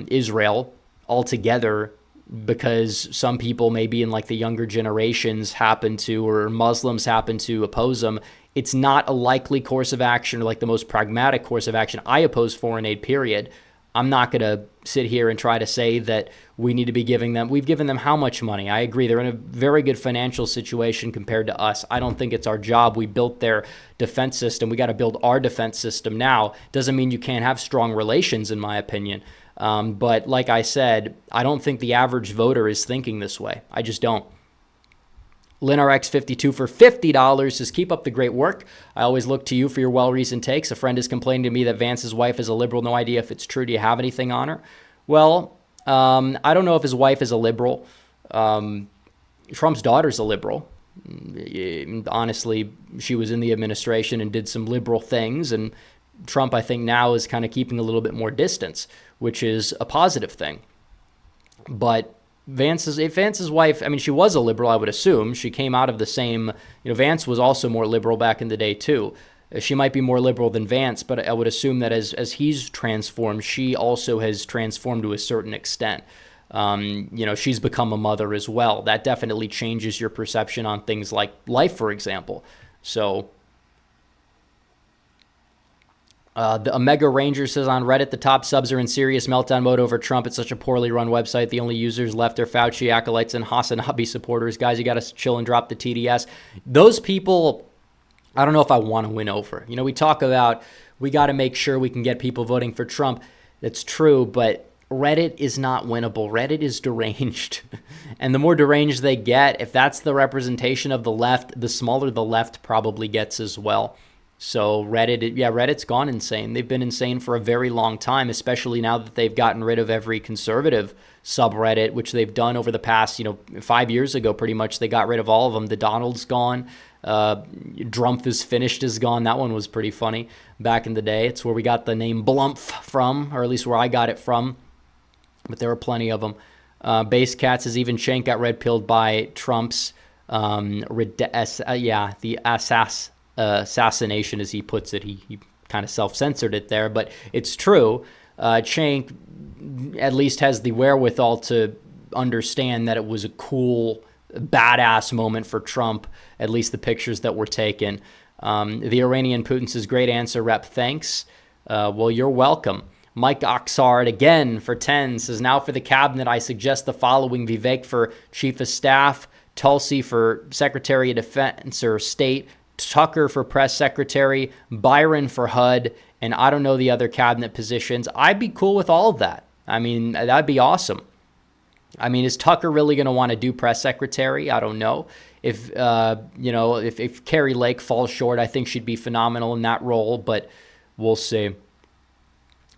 Speaker 1: Israel altogether because some people maybe in like the younger generations or Muslims happen to oppose them, it's not a likely course of action or like the most pragmatic course of action. I oppose foreign aid, period. I'm not going to sit here and try to say that we need to be giving them. We've given them how much money? I agree. They're in a very good financial situation compared to us. I don't think it's our job. We built their defense system. We got to build our defense system now. Doesn't mean you can't have strong relations, in my opinion. But like I said, I don't think the average voter is thinking this way. I just don't. LinRx52 for $50 says, keep up the great work. I always look to you for your well-reasoned takes. A friend is complaining to me that Vance's wife is a liberal. No idea if it's true. Do you have anything on her? Well, I don't know if his wife is a liberal. Trump's daughter's a liberal. Honestly, she was in the administration and did some liberal things, and Trump, I think, now is kind of keeping a little bit more distance, which is a positive thing. But Vance's wife, I mean, she was a liberal, I would assume. She came out of the same, Vance was also more liberal back in the day, too. She might be more liberal than Vance, but I would assume that as he's transformed, she also has transformed to a certain extent. She's become a mother as well. That definitely changes your perception on things like life, for example. So, the Omega Ranger says on Reddit, the top subs are in serious meltdown mode over Trump. It's such a poorly run website. The only users left are Fauci acolytes and Hasanabi supporters. Guys, you got to chill and drop the TDS. Those people, I don't know if I want to win over. We talk about we got to make sure we can get people voting for Trump. That's true, but Reddit is not winnable. Reddit is deranged. And the more deranged they get, if that's the representation of the left, the smaller the left probably gets as well. So Reddit's gone insane. They've been insane for a very long time, especially now that they've gotten rid of every conservative subreddit, which they've done over the past, 5 years ago, pretty much. They got rid of all of them. The Donald's gone. Drumpf is finished is gone. That one was pretty funny back in the day. It's where we got the name Blumpf from, or at least where I got it from. But there were plenty of them. Base Cats is even Cenk got red-pilled by Trump's the assassination, as he puts it. He kind of self-censored it there, but it's true. Cenk at least has the wherewithal to understand that it was a cool, badass moment for Trump, at least the pictures that were taken. The Iranian Putin says, great answer, Rep. Thanks. Well, you're welcome. Mike Oxard again for 10 says, now for the cabinet, I suggest the following: Vivek for Chief of Staff, Tulsi for Secretary of Defense or State, Tucker for Press Secretary, Byron for HUD, and I don't know the other cabinet positions. I'd be cool with all of that. I mean, that'd be awesome. I mean, is Tucker really going to want to do Press Secretary? I don't know. If Carrie Lake falls short, I think she'd be phenomenal in that role, but we'll see.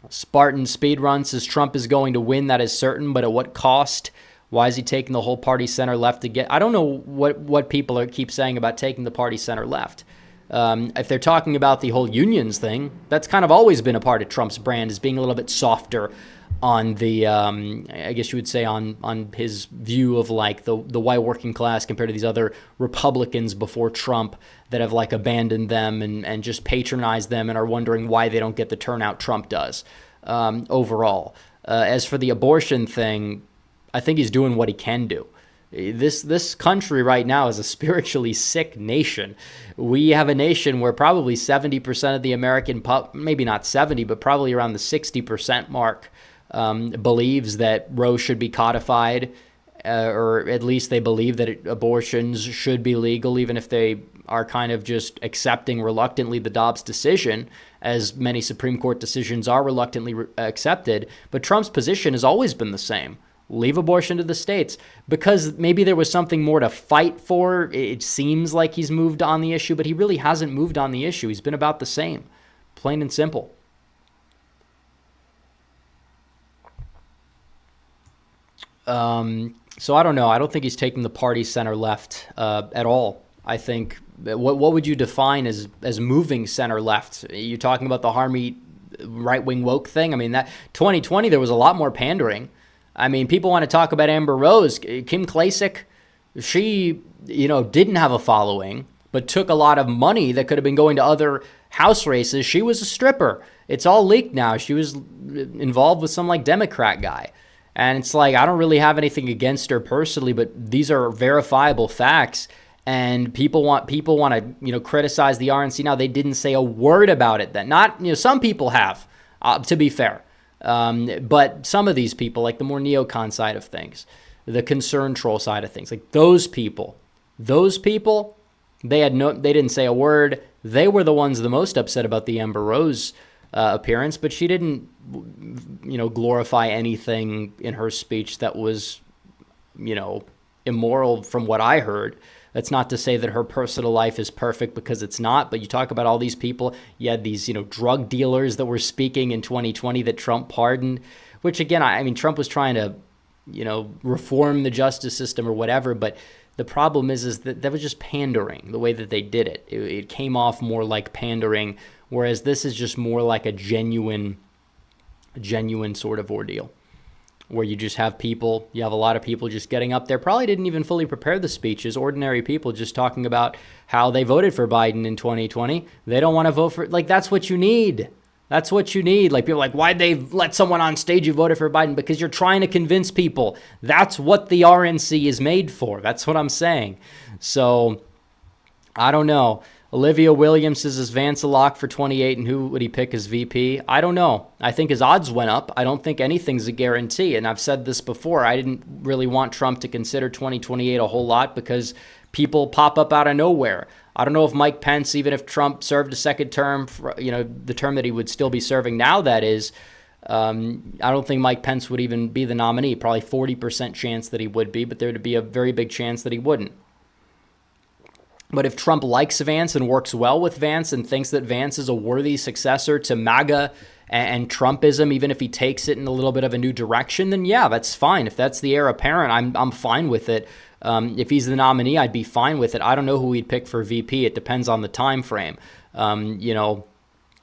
Speaker 1: Spartan Speedrun says Trump is going to win. That is certain, but at what cost? Why is he taking the whole party center left to get? I don't know what people keep saying about taking the party center left. If they're talking about the whole unions thing, that's kind of always been a part of Trump's brand, is being a little bit softer on the, I guess you would say, on his view of like the white working class compared to these other Republicans before Trump that have like abandoned them and just patronized them and are wondering why they don't get the turnout Trump does overall. As for the abortion thing, I think he's doing what he can do. This country right now is a spiritually sick nation. We have a nation where probably 70% of the American, maybe not 70, but probably around the 60% mark, believes that Roe should be codified, or at least they believe that abortions should be legal, even if they are kind of just accepting reluctantly the Dobbs decision, as many Supreme Court decisions are reluctantly accepted. But Trump's position has always been the same. Leave abortion to the states, because maybe there was something more to fight for. It seems like he's moved on the issue, but he really hasn't moved on the issue. He's been about the same, plain and simple. So I don't know. I don't think he's taking the party center left at all. I think, what would you define as moving center left? You're talking about the Harmeet right-wing woke thing? I mean, that 2020, there was a lot more pandering. I mean, people want to talk about Amber Rose. Kim Klacik, she, didn't have a following, but took a lot of money that could have been going to other House races. She was a stripper. It's all leaked now. She was involved with some Democrat guy. And it's like, I don't really have anything against her personally, but these are verifiable facts. And people want to, criticize the RNC. Now, they didn't say a word about it then. Not, some people have, to be fair. But some of these people, like the more neocon side of things, the concern troll side of things, like those people, they didn't say a word. They were the ones the most upset about the Amber Rose appearance, but she didn't, glorify anything in her speech that was, immoral from what I heard. That's not to say that her personal life is perfect, because it's not. But you talk about all these people. You had these, drug dealers that were speaking in 2020 that Trump pardoned, which again, I mean, Trump was trying to, reform the justice system or whatever. But the problem is that was just pandering the way that they did it. It came off more like pandering, whereas this is just more like a genuine sort of ordeal, where you just have you have a lot of people just getting up there, probably didn't even fully prepare the speeches, ordinary people just talking about how they voted for Biden in 2020. They don't want to vote for, that's what you need. That's what you need. People are like, why'd they let someone on stage who voted for Biden? Because you're trying to convince people. That's what the RNC is made for. That's what I'm saying. So, I don't know. Olivia Williams says, is Vance a lock for 28, and who would he pick as VP? I don't know. I think his odds went up. I don't think anything's a guarantee. And I've said this before. I didn't really want Trump to consider 2028 a whole lot because people pop up out of nowhere. I don't know if Mike Pence, even if Trump served a second term, the term that he would still be serving now, that is, I don't think Mike Pence would even be the nominee. Probably 40% chance that he would be, but there would be a very big chance that he wouldn't. But if Trump likes Vance and works well with Vance and thinks that Vance is a worthy successor to MAGA and Trumpism, even if he takes it in a little bit of a new direction, then yeah, that's fine. If that's the heir apparent, I'm fine with it. If he's the nominee, I'd be fine with it. I don't know who he'd pick for VP. It depends on the time frame.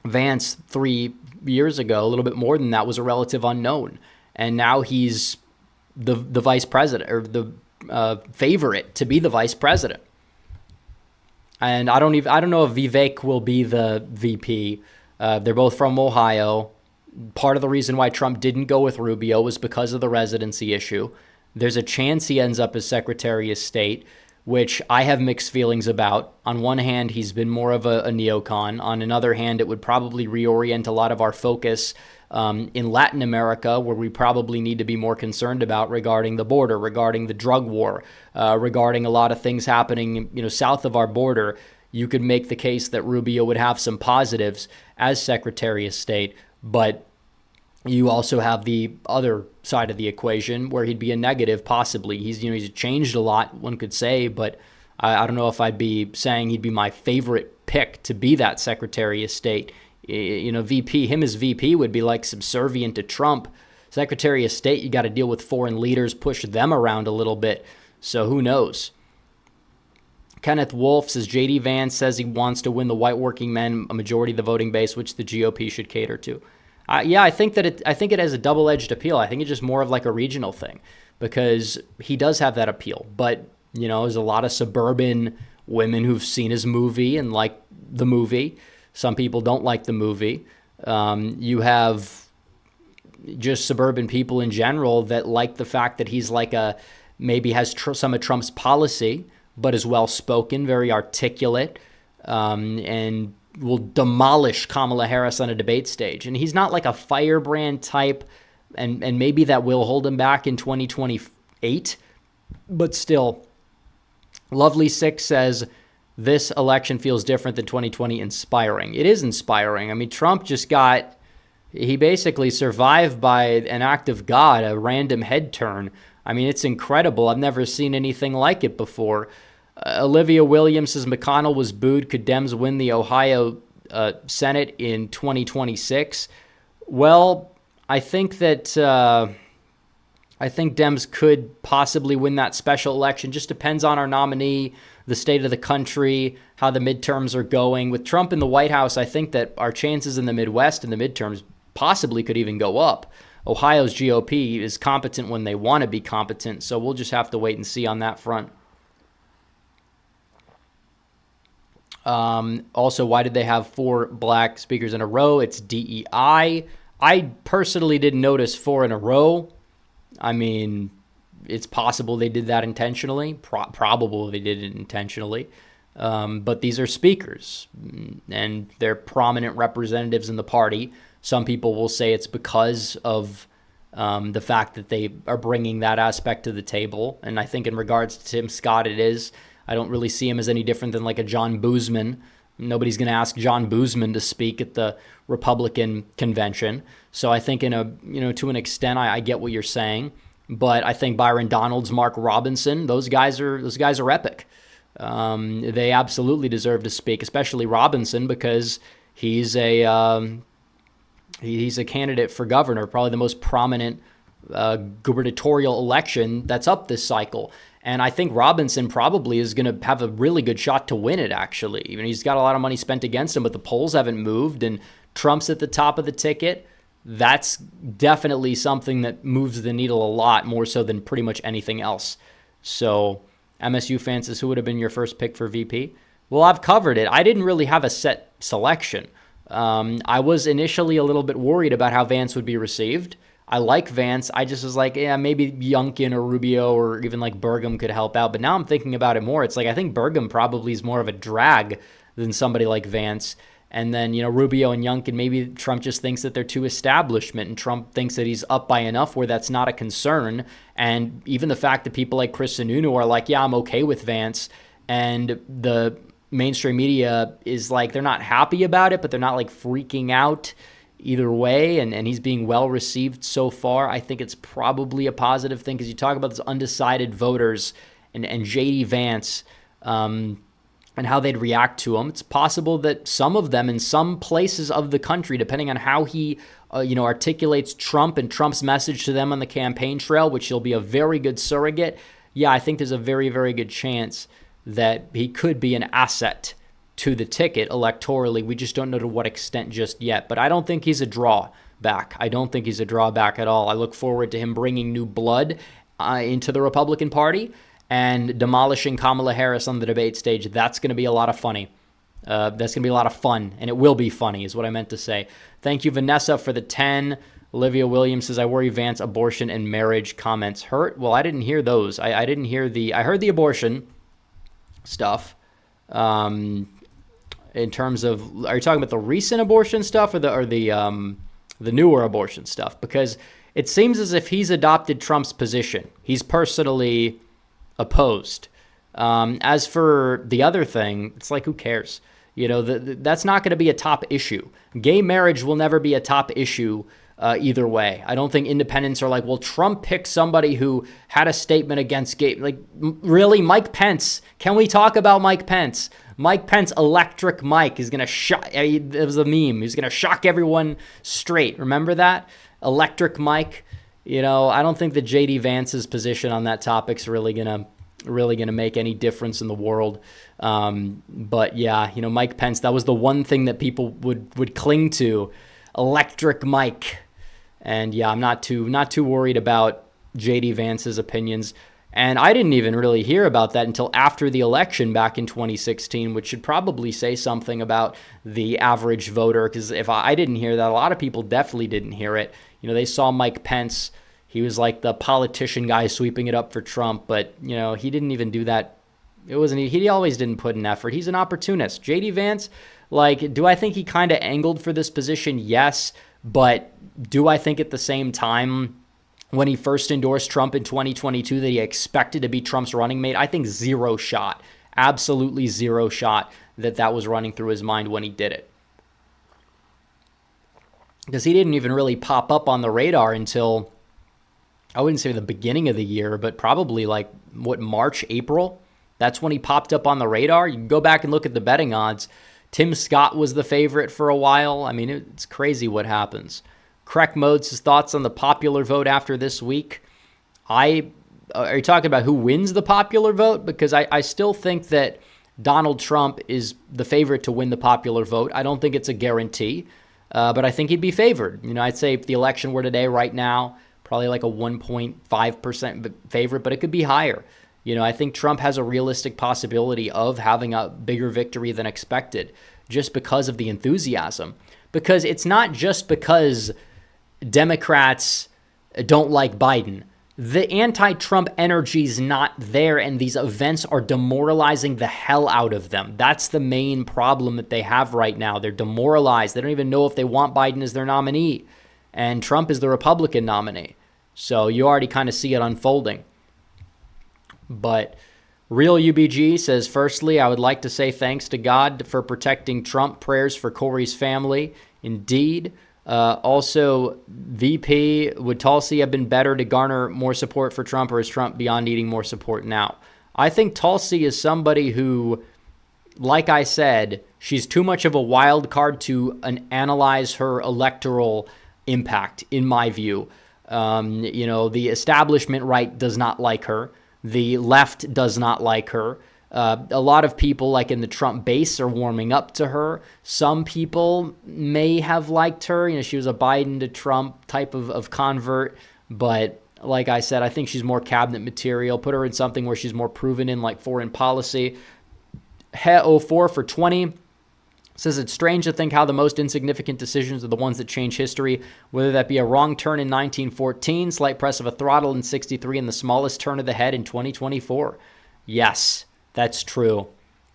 Speaker 1: Vance 3 years ago, a little bit more than that, was a relative unknown, and now he's the vice president, or the favorite to be the vice president. And I don't know if Vivek will be the VP. They're both from Ohio. Part of the reason why Trump didn't go with Rubio was because of the residency issue. There's a chance he ends up as Secretary of State, which I have mixed feelings about. On one hand, he's been more of a neocon. On another hand, it would probably reorient a lot of our focus in Latin America, where we probably need to be more concerned about regarding the border, regarding the drug war, regarding a lot of things happening, south of our border. You could make the case that Rubio would have some positives as Secretary of State, but you also have the other side of the equation where he'd be a negative, possibly. He's changed a lot, one could say, but I don't know if I'd be saying he'd be my favorite pick to be that Secretary of State. VP, him as VP would be like subservient to Trump. Secretary of State, you got to deal with foreign leaders, push them around a little bit. So who knows? Kenneth Wolf says, J.D. Vance says he wants to win the white working men, a majority of the voting base, which the GOP should cater to. I think it has a double-edged appeal. I think it's just more of like a regional thing, because he does have that appeal. But, there's a lot of suburban women who've seen his movie and like the movie. Some people don't like the movie. You have just suburban people in general that like the fact that he's maybe has some of Trump's policy, but is well-spoken, very articulate, and will demolish Kamala Harris on a debate stage. And he's not like a firebrand type, and maybe that will hold him back in 2028. But still, Lovely Six says, this election feels different than 2020, inspiring. It is inspiring. I mean, Trump he basically survived by an act of God, a random head turn. I mean, it's incredible. I've never seen anything like it before. Olivia Williams says McConnell was booed. Could Dems win the Ohio Senate in 2026? Well, I think Dems could possibly win that special election. Just depends on our nominee, the state of the country, how the midterms are going. With Trump in the White House, I think that our chances in the Midwest in the midterms possibly could even go up. Ohio's GOP is competent when they want to be competent, so we'll just have to wait and see on that front. Also, why did they have 4 black speakers in a row? It's DEI. I personally didn't notice 4 in a row. I mean, it's possible they did that intentionally. Probable they did it intentionally. But these are speakers, and they're prominent representatives in the party. Some people will say it's because of the fact that they are bringing that aspect to the table. And I think in regards to Tim Scott, it is. I don't really see him as any different than like a John Boozman. Nobody's going to ask John Boozman to speak at the Republican convention. So I think to an extent, I get what you're saying. But I think Byron Donalds, Mark Robinson, those guys are epic. They absolutely deserve to speak, especially Robinson, because he's a candidate for governor, probably the most prominent gubernatorial election that's up this cycle. And I think Robinson probably is going to have a really good shot to win it, actually. Even he's got a lot of money spent against him, but the polls haven't moved, and Trump's at the top of the ticket. That's definitely something that moves the needle a lot more so than pretty much anything else. So MSU fans, who would have been your first pick for VP? Well, I've covered it. I didn't really have a set selection. I was initially a little bit worried about how Vance would be received. I like Vance. I just was like, yeah, maybe Youngkin or Rubio or even like Burgum could help out. But now I'm thinking about it more. It's like I think Burgum probably is more of a drag than somebody like Vance. And then, Rubio and Youngkin, maybe Trump just thinks that they're too establishment, and Trump thinks that he's up by enough where that's not a concern. And even the fact that people like Chris Sununu are like, yeah, I'm okay with Vance, and the mainstream media is like, they're not happy about it, but they're not like freaking out either way, and he's being well received so far. I think it's probably a positive thing, because you talk about those undecided voters and J.D. Vance, and how they'd react to him. It's possible that some of them in some places of the country, depending on how he articulates Trump and Trump's message to them on the campaign trail, which he'll be a very good surrogate. Yeah, I think there's a very, very good chance that he could be an asset to the ticket electorally. We just don't know to what extent just yet. But I don't think he's a drawback. I don't think he's a drawback at all. I look forward to him bringing new blood into the Republican Party and demolishing Kamala Harris on the debate stage. That's going to be a lot of funny. That's going to be a lot of fun, and it will be funny is what I meant to say. Thank you, Vanessa, for the 10. Olivia Williams says, I worry Vance abortion and marriage comments hurt. Well, I didn't hear those. I didn't hear I heard the abortion stuff. In terms of, are you talking about the recent abortion stuff or the newer abortion stuff? Because it seems as if he's adopted Trump's position. He's personally opposed. As for the other thing, it's like, who cares? That's not going to be a top issue. Gay marriage will never be a top issue either way. I don't think independents are like, well, Trump picked somebody who had a statement against gay. Like, really? Mike Pence? Can we talk about Mike Pence? Mike Pence, Electric Mike, is going to shock. It was a meme. He's going to shock everyone straight. Remember that? Electric Mike. I don't think that J.D. Vance's position on that topic's really gonna make any difference in the world. But yeah, Mike Pence, that was the one thing that people would cling to, Electric Mike. And yeah, I'm not too worried about J.D. Vance's opinions. And I didn't even really hear about that until after the election back in 2016, which should probably say something about the average voter, because if I didn't hear that, a lot of people definitely didn't hear it. They saw Mike Pence. He was like the politician guy sweeping it up for Trump, but, he didn't even do that. He always didn't put an effort. He's an opportunist. J.D. Vance, do I think he kind of angled for this position? Yes, but do I think at the same time, when he first endorsed Trump in 2022, that he expected to be Trump's running mate? I think zero shot, absolutely zero shot that was running through his mind when he did it. Because he didn't even really pop up on the radar until, I wouldn't say the beginning of the year, but probably March, April? That's when he popped up on the radar. You can go back and look at the betting odds. Tim Scott was the favorite for a while. I mean, it's crazy what happens. Crack Modes' thoughts on the popular vote after this week. Are you talking about who wins the popular vote? Because I still think that Donald Trump is the favorite to win the popular vote. I don't think it's a guarantee, but I think he'd be favored. I'd say if the election were today right now, probably like a 1.5% favorite, but it could be higher. I think Trump has a realistic possibility of having a bigger victory than expected just because of the enthusiasm. Because it's not just because Democrats don't like Biden. The anti-Trump energy is not there, and these events are demoralizing the hell out of them. That's the main problem that they have right now. They're demoralized. They don't even know if they want Biden as their nominee, and Trump is the Republican nominee. So you already kind of see it unfolding. But Real UBG says, firstly, I would like to say thanks to God for protecting Trump. Prayers for Corey's family. Indeed. Also, VP, would Tulsi have been better to garner more support for Trump, or is Trump beyond needing more support now? I think Tulsi is somebody who, like I said, she's too much of a wild card to analyze her electoral impact, in my view. The establishment right does not like her. The left does not like her. A lot of people, like in the Trump base, are warming up to her. Some people may have liked her. She was a Biden to Trump type of convert. But like I said, I think she's more cabinet material. Put her in something where she's more proven in like foreign policy. He04 for 20 says it's strange to think how the most insignificant decisions are the ones that change history, whether that be a wrong turn in 1914, slight press of a throttle in 63, and the smallest turn of the head in 2024. Yes, that's true.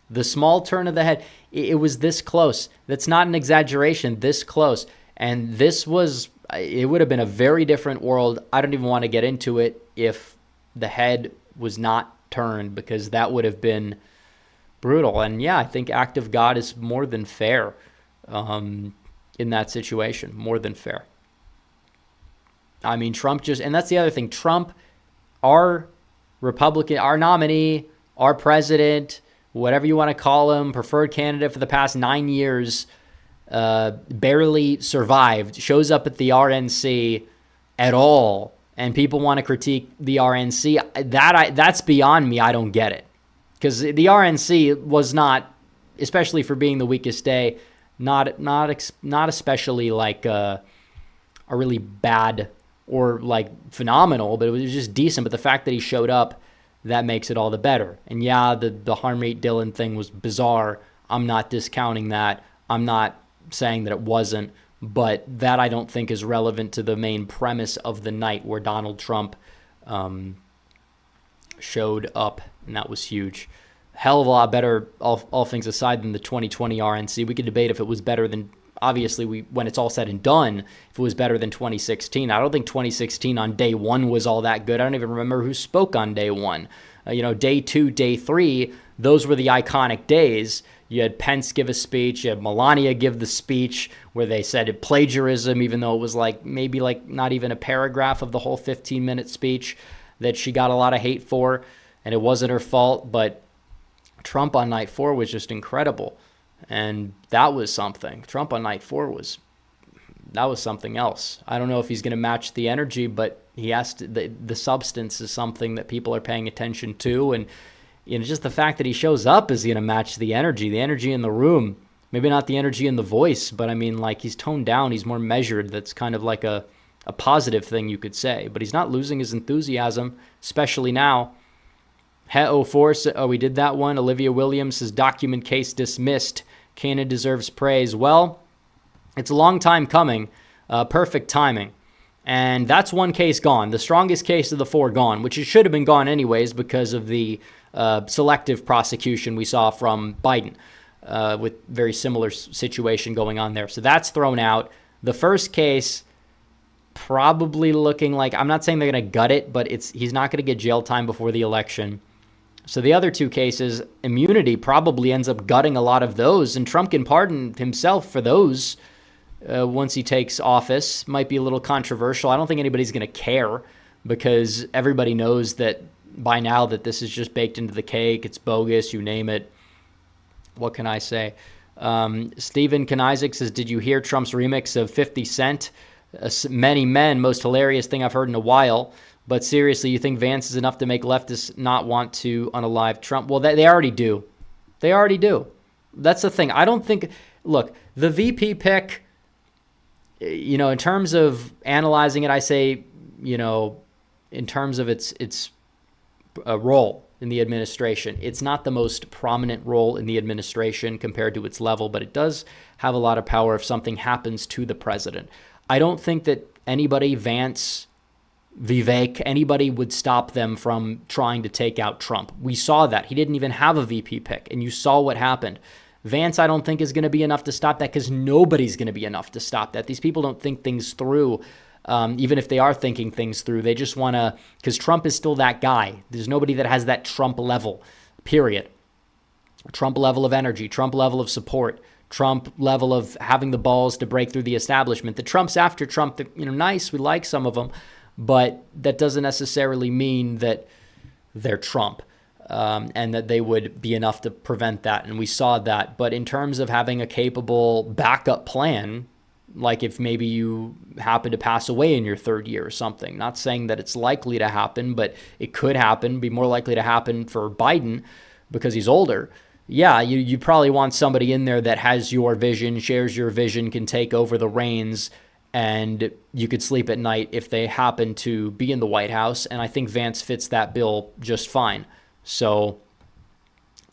Speaker 1: The small turn of the head, it was this close. That's not an exaggeration, this close. And it would have been a very different world. I don't even want to get into it if the head was not turned, because that would have been brutal. And yeah, I think act of God is more than fair in that situation. More than fair. I mean, Trump and that's the other thing. Trump, our Republican, our nominee, our president, whatever you want to call him, preferred candidate for the past 9 years, barely survived, shows up at the RNC at all, and people want to critique the RNC. That's beyond me. I don't get it. Because the RNC was not, especially for being the weakest day, not especially like a really bad or like phenomenal, but it was just decent. But the fact that he showed up, that makes it all the better. And yeah, the Harmeet Dillon thing was bizarre. I'm not discounting that. I'm not saying that it wasn't, but that I don't think is relevant to the main premise of the night, where Donald Trump showed up, and that was huge. Hell of a lot better, all things aside, than the 2020 RNC. We could debate if it was better than, obviously, when it's all said and done, if it was better than 2016. I don't think 2016 on day one was all that good. I don't even remember who spoke on day one. Day 2, day 3, those were the iconic days. You had Pence give a speech. You had Melania give the speech where they said it plagiarism, even though it was maybe not even a paragraph of the whole 15-minute speech that she got a lot of hate for, and it wasn't her fault. But Trump on night 4 was just incredible, and that was something. Trump on night 4 was something else. I don't know if he's going to match the energy, but he has to. The substance is something that people are paying attention to, and just the fact that he shows up is going to match the energy in the room. Maybe not the energy in the voice, but I mean, he's toned down. He's more measured. That's kind of like a positive thing, you could say. But he's not losing his enthusiasm, especially now. Het04, we did that one. Olivia Williams says, document case dismissed. Cannon deserves praise. Well, it's a long time coming. Perfect timing. And that's one case gone. The strongest case of the 4 gone, which it should have been gone anyways because of the selective prosecution we saw from Biden, with very similar situation going on there. So that's thrown out. The first case probably looking like, I'm not saying they're going to gut it, but he's not going to get jail time before the election. So the other 2 cases, immunity probably ends up gutting a lot of those, and Trump can pardon himself for those once he takes office. Might be a little controversial. I don't think anybody's going to care, because everybody knows that by now that this is just baked into the cake. It's bogus, you name it. What can I say? Stephen Kanizik says, did you hear Trump's remix of 50 Cent? Many men, most hilarious thing I've heard in a while. But seriously, you think Vance is enough to make leftists not want to unalive Trump? Well, they already do. They already do. That's the thing. I don't think... Look, the VP pick, in terms of analyzing it, I say, in terms of its role in the administration, it's not the most prominent role in the administration compared to its level, but it does have a lot of power if something happens to the president. I don't think that anybody, Vance, Vivek, anybody would stop them from trying to take out Trump. We saw that. He didn't even have a VP pick, and you saw what happened. Vance, I don't think, is going to be enough to stop that, because nobody's going to be enough to stop that. These people don't think things through, even if they are thinking things through. They just want to, because Trump is still that guy. There's nobody that has that Trump level, period. Trump level of energy, Trump level of support, Trump level of having the balls to break through the establishment. The Trumps after Trump, nice, we like some of them, but that doesn't necessarily mean that they're Trump. and that they would be enough to prevent that. And we saw that. But in terms of having a capable backup plan, like if maybe you happen to pass away in your third year or something, not saying that it's likely to happen, but it could happen, be more likely to happen for Biden because he's older. Yeah, you probably want somebody in there that has your vision, shares your vision, can take over the reins, and you could sleep at night if they happen to be in the White House. And I think Vance fits that bill just fine. So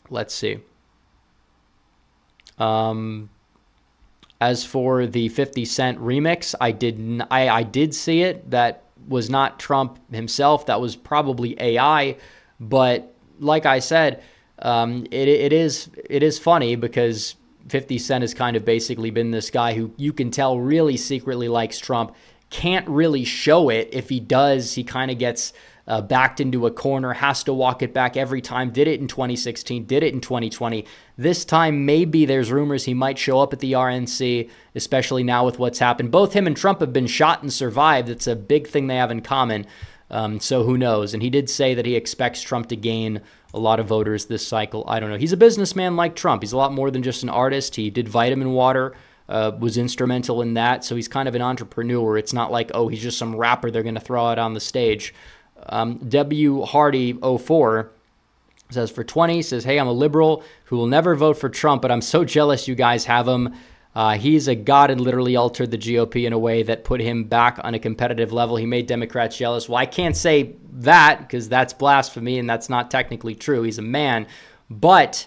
Speaker 1: let's see. As for the 50 Cent remix, I did see it. That was not Trump himself. That was probably AI. But like I said, it is funny because 50 Cent has kind of basically been this guy who you can tell really secretly likes Trump. Can't really show it. If he does, he kind of gets backed into a corner, has to walk it back every time. Did it in 2016, did it in 2020. This time, maybe there's rumors he might show up at the RNC, especially now with what's happened. Both him and Trump have been shot and survived. It's a big thing they have in common. So who knows? And he did say that he expects Trump to gain a lot of voters this cycle. I don't know. He's a businessman like Trump. He's a lot more than just an artist. He did Vitamin Water, was instrumental in that. So he's kind of an entrepreneur. It's not like, oh, he's just some rapper they're going to throw out on the stage. W. Hardy 04 says for 20, says, hey, I'm a liberal who will never vote for Trump, but I'm so jealous you guys have him. He's a god and literally altered the GOP in a way that put him back on a competitive level. He made Democrats jealous. Well, I can't say that because that's blasphemy and that's not technically true. He's a man. But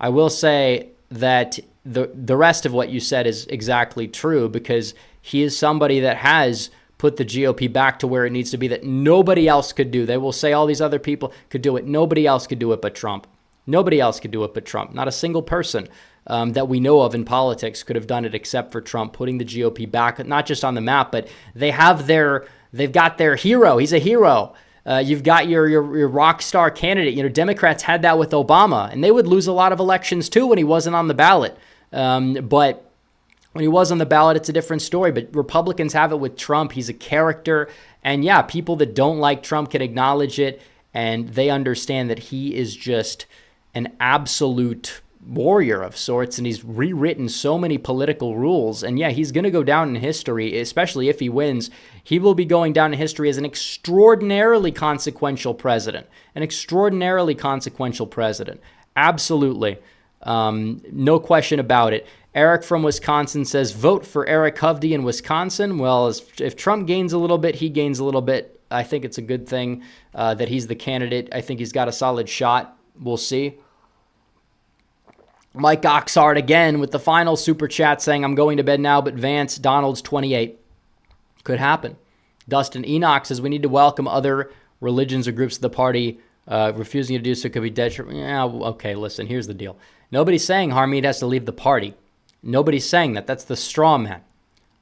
Speaker 1: I will say that the rest of what you said is exactly true because he is somebody that has put the GOP back to where it needs to be that nobody else could do. They will say all these other people could do it. Nobody else could do it but Trump. Nobody else could do it but Trump. Not a single person that we know of in politics could have done it except for Trump, putting the GOP back, not just on the map, but they've got their hero. He's a hero. You've got your rock star candidate. You know, Democrats had that with Obama, and they would lose a lot of elections too when he wasn't on the ballot. But when he was on the ballot, it's a different story. But Republicans have it with Trump. He's a character. And yeah, people that don't like Trump can acknowledge it, and they understand that he is just an absolute warrior of sorts, and he's rewritten so many political rules. And yeah, he's going to go down in history, especially if he wins. He will be going down in history as an extraordinarily consequential president. An extraordinarily consequential president. Absolutely. No question about it. Eric from Wisconsin says, vote for Eric Hovde in Wisconsin. Well, if Trump gains a little bit, he gains a little bit. I think it's a good thing that he's the candidate. I think he's got a solid shot. We'll see. Mike Oxard again with the final super chat saying, I'm going to bed now, but Vance, Donald's 28. Could happen. Dustin Enoch says, we need to welcome other religions or groups of the party. Refusing to do so could be detrimental. Yeah, okay, listen, here's the deal. Nobody's saying Harmeet has to leave the party. Nobody's saying that. That's the straw man.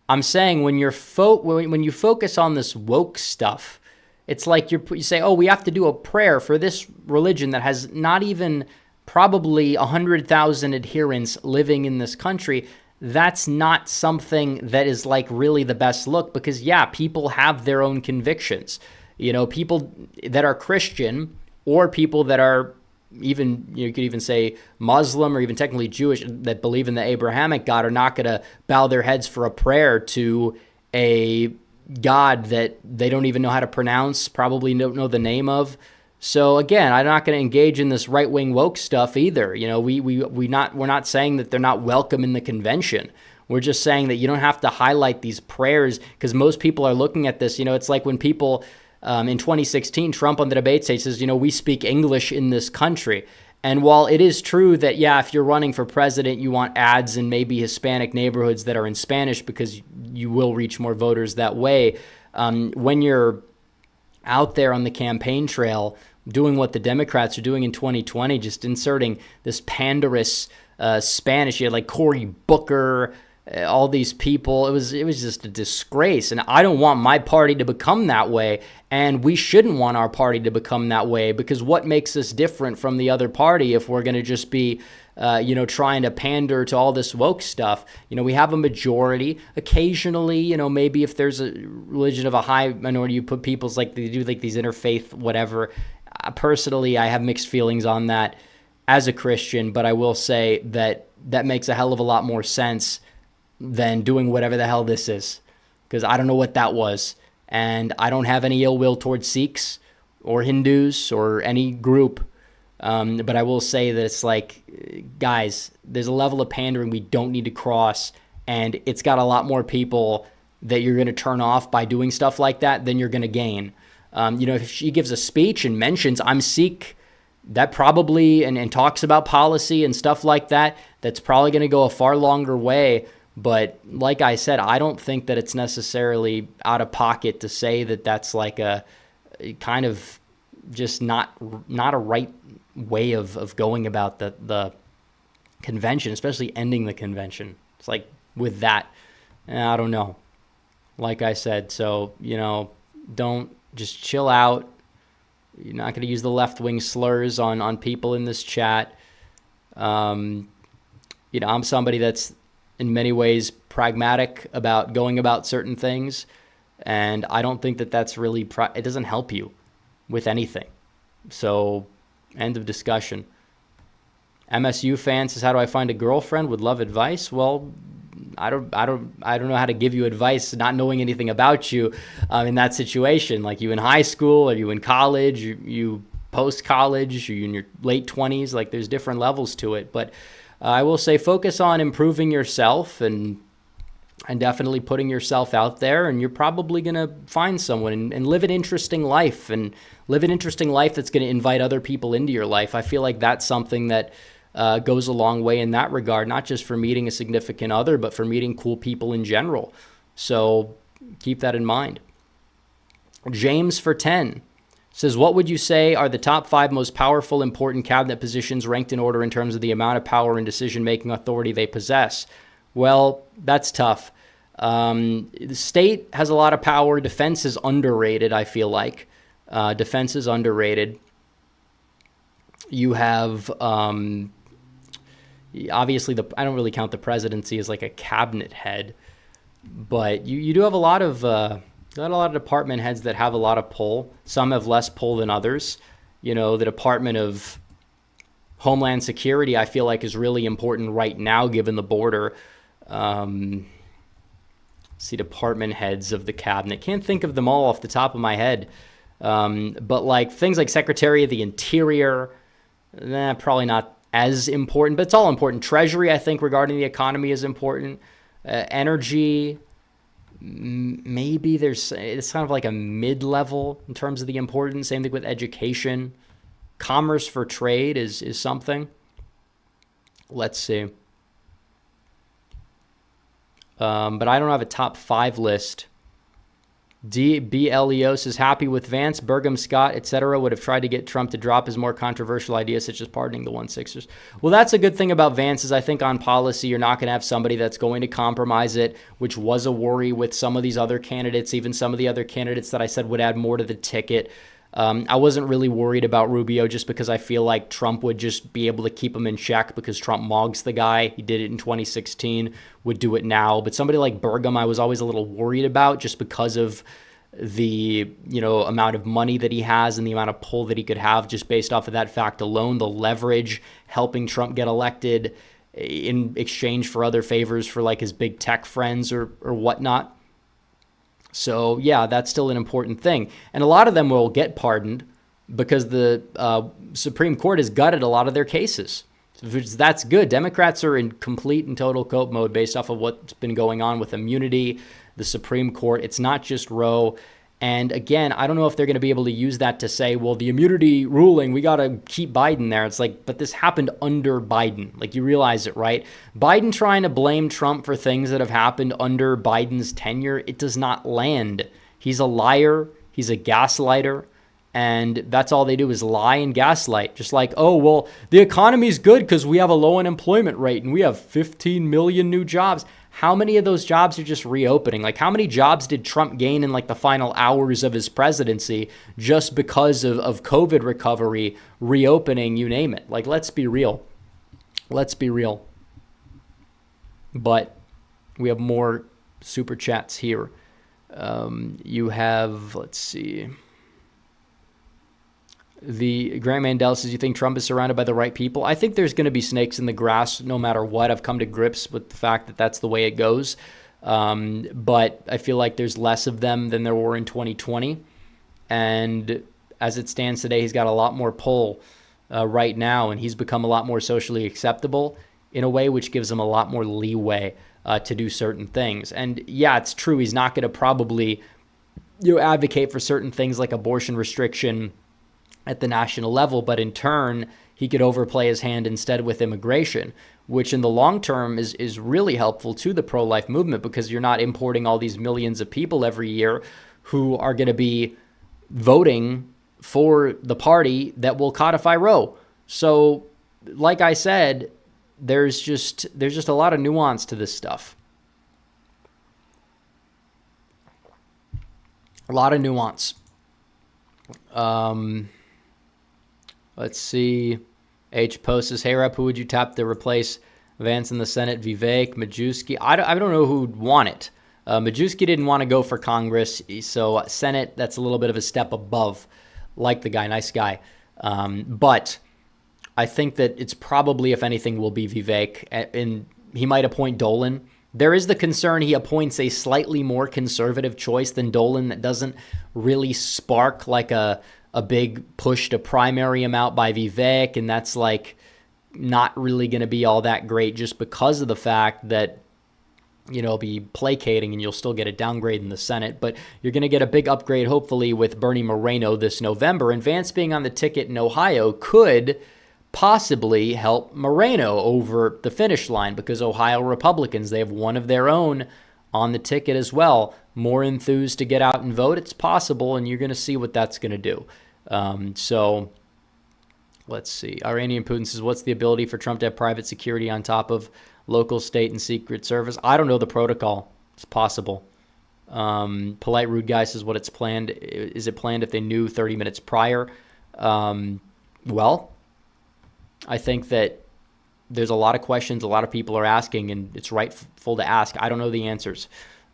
Speaker 1: I'm saying when you focus on this woke stuff, it's like you say, oh, we have to do a prayer for this religion that has not even probably 100,000 adherents living in this country. That's not something that is like really the best look because, yeah, people have their own convictions. You know, people that are Christian or people that are even, you could even say Muslim or even technically Jewish that believe in the Abrahamic God are not going to bow their heads for a prayer to a God that they don't even know how to pronounce, probably don't know the name of. So again, I'm not going to engage in this right-wing woke stuff either. You know, we're not saying that they're not welcome in the convention. We're just saying that you don't have to highlight these prayers because most people are looking at this. You know, it's like when people in 2016, Trump on the debate stage says, you know, we speak English in this country. And while it is true that, yeah, if you're running for president, you want ads in maybe Hispanic neighborhoods that are in Spanish because you will reach more voters that way. When you're out there on the campaign trail doing what the Democrats are doing in 2020, just inserting this panderous Spanish. You had like Cory Booker, all these people. It was just a disgrace. And I don't want my party to become that way. And we shouldn't want our party to become that way because what makes us different from the other party if we're going to just be trying to pander to all this woke stuff? You know, we have a majority. Occasionally, you know, maybe if there's a religion of a high minority, you put people's like they do like these interfaith whatever. Personally, I have mixed feelings on that as a Christian, but I will say that that makes a hell of a lot more sense than doing whatever the hell this is, because I don't know what that was. And I don't have any ill will towards Sikhs or Hindus or any group. But I will say that it's like, guys, there's a level of pandering we don't need to cross. And it's got a lot more people that you're going to turn off by doing stuff like that than you're going to gain. If she gives a speech and mentions I'm Sikh, that probably, and talks about policy and stuff like that, that's probably going to go a far longer way. But like I said, I don't think that it's necessarily out of pocket to say that that's like a kind of just not a right way of going about the convention, especially ending the convention. It's like with that, I don't know. Like I said, so, don't just chill out. You're not going to use the left-wing slurs on people in this chat. I'm somebody that's in many ways pragmatic about going about certain things, and I don't think that that's really it doesn't help you with anything. So, end of discussion. MSU fan says, how do I find a girlfriend? Would love advice. Well, I don't know how to give you advice not knowing anything about you in that situation. Like, you in high school, or you in college, you post-college, you in your late 20s, like there's different levels to it. But I will say focus on improving yourself and definitely putting yourself out there, and you're probably going to find someone and live an interesting life, and live an interesting life that's going to invite other people into your life. I feel like that's something that goes a long way in that regard, not just for meeting a significant other, but for meeting cool people in general. So keep that in mind. James for 10 says, what would you say are the top 5 most powerful, important cabinet positions ranked in order in terms of the amount of power and decision-making authority they possess? Well, that's tough. The state has a lot of power. Defense is underrated, I feel like. Defense is underrated. You have, obviously, I don't really count the presidency as like a cabinet head, but you do have a lot of department heads that have a lot of pull. Some have less pull than others. The Department of Homeland Security, I feel like, is really important right now, given the border. See, department heads of the cabinet. Can't think of them all off the top of my head. But like things like Secretary of the Interior, probably not as important, but it's all important. Treasury, I think, regarding the economy is important. Energy, maybe it's kind of like a mid-level in terms of the importance. Same thing with education. Commerce for trade is something. Let's see. But I don't have a top 5 list. DBLEO says, happy with Vance, Burgum, Scott, etc. would have tried to get Trump to drop his more controversial ideas, such as pardoning the 1/6ers. Well, that's a good thing about Vance is I think on policy, you're not going to have somebody that's going to compromise it, which was a worry with some of these other candidates, even some of the other candidates that I said would add more to the ticket. I wasn't really worried about Rubio just because I feel like Trump would just be able to keep him in check because Trump mogs the guy. He did it in 2016, would do it now. But somebody like Burgum, I was always a little worried about just because of the amount of money that he has and the amount of pull that he could have just based off of that fact alone, the leverage helping Trump get elected in exchange for other favors for like his big tech friends or whatnot. So, yeah, that's still an important thing. And a lot of them will get pardoned because the Supreme Court has gutted a lot of their cases. That's good. Democrats are in complete and total cope mode based off of what's been going on with immunity, the Supreme Court. It's not just Roe. And again, I don't know if they're going to be able to use that to say, well, the immunity ruling, we got to keep Biden there. It's like, but this happened under Biden. Like, you realize it, right? Biden trying to blame Trump for things that have happened under Biden's tenure, it does not land. He's a liar. He's a gaslighter. And that's all they do is lie and gaslight. Just like, oh, well, the economy's good because we have a low unemployment rate and we have 15 million new jobs. How many of those jobs are just reopening? Like, how many jobs did Trump gain in like the final hours of his presidency just because of COVID recovery, reopening, you name it? Like, let's be real. Let's be real. But we have more super chats here. You have, let's see. The Grant Mandel says, you think Trump is surrounded by the right people? I think there's going to be snakes in the grass no matter what. I've come to grips with the fact that that's the way it goes. But I feel like there's less of them than there were in 2020. And as it stands today, he's got a lot more pull right now, and he's become a lot more socially acceptable in a way which gives him a lot more leeway to do certain things. And yeah, it's true, he's not going to probably advocate for certain things like abortion restriction at the national level, but in turn, he could overplay his hand instead with immigration, which in the long term is really helpful to the pro-life movement, because you're not importing all these millions of people every year who are going to be voting for the party that will codify Roe. So, like I said, there's just a lot of nuance to this stuff. A lot of nuance. Let's see. H Post says, hey, Rep, who would you tap to replace Vance in the Senate? Vivek, Majewski? I don't know who'd want it. Majewski didn't want to go for Congress, so Senate, that's a little bit of a step above. Like the guy, nice guy. But I think that it's probably, if anything, will be Vivek, and he might appoint Dolan. There is the concern he appoints a slightly more conservative choice than Dolan that doesn't really spark like a big push to primary him out by Vivek, and that's like not really going to be all that great just because of the fact that it'll be placating and you'll still get a downgrade in the Senate, but you're going to get a big upgrade hopefully with Bernie Moreno this November, and Vance being on the ticket in Ohio could possibly help Moreno over the finish line, because Ohio Republicans, they have one of their own on the ticket as well, more enthused to get out and vote. It's possible, and you're going to see what that's going to do. So let's see. Iranian Putin says, what's the ability for Trump to have private security on top of local, state, and Secret Service? I don't know the protocol. It's possible. Polite Rude Guy says, what it's planned. Is it planned if they knew 30 minutes prior? Well, I think that there's a lot of questions a lot of people are asking, and it's rightful to ask. I don't know the answers.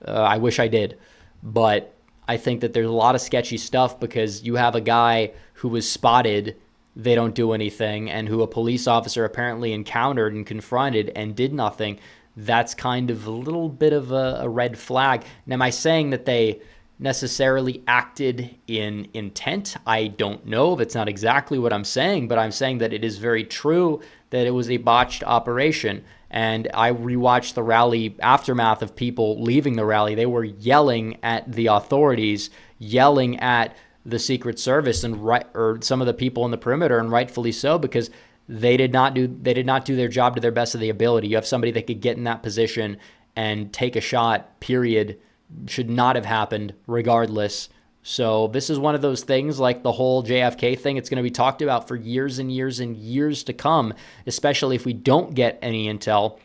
Speaker 1: I wish I did. But I think that there's a lot of sketchy stuff, because you have a guy who was spotted, they don't do anything, and who a police officer apparently encountered and confronted and did nothing. That's kind of a little bit of a red flag. And am I saying that they necessarily acted in intent? I don't know. That's not exactly what I'm saying, but I'm saying that it is very true that it was a botched operation. And I rewatched the rally aftermath of people leaving the rally. They were yelling at the authorities, yelling at the Secret Service or some of the people in the perimeter, and rightfully so, because they did not do their job to their best of the ability. You have somebody that could get in that position and take a shot, period. Should not have happened regardless. So this is one of those things, like the whole JFK thing. It's going to be talked about for years and years and years to come, especially if we don't get any intel,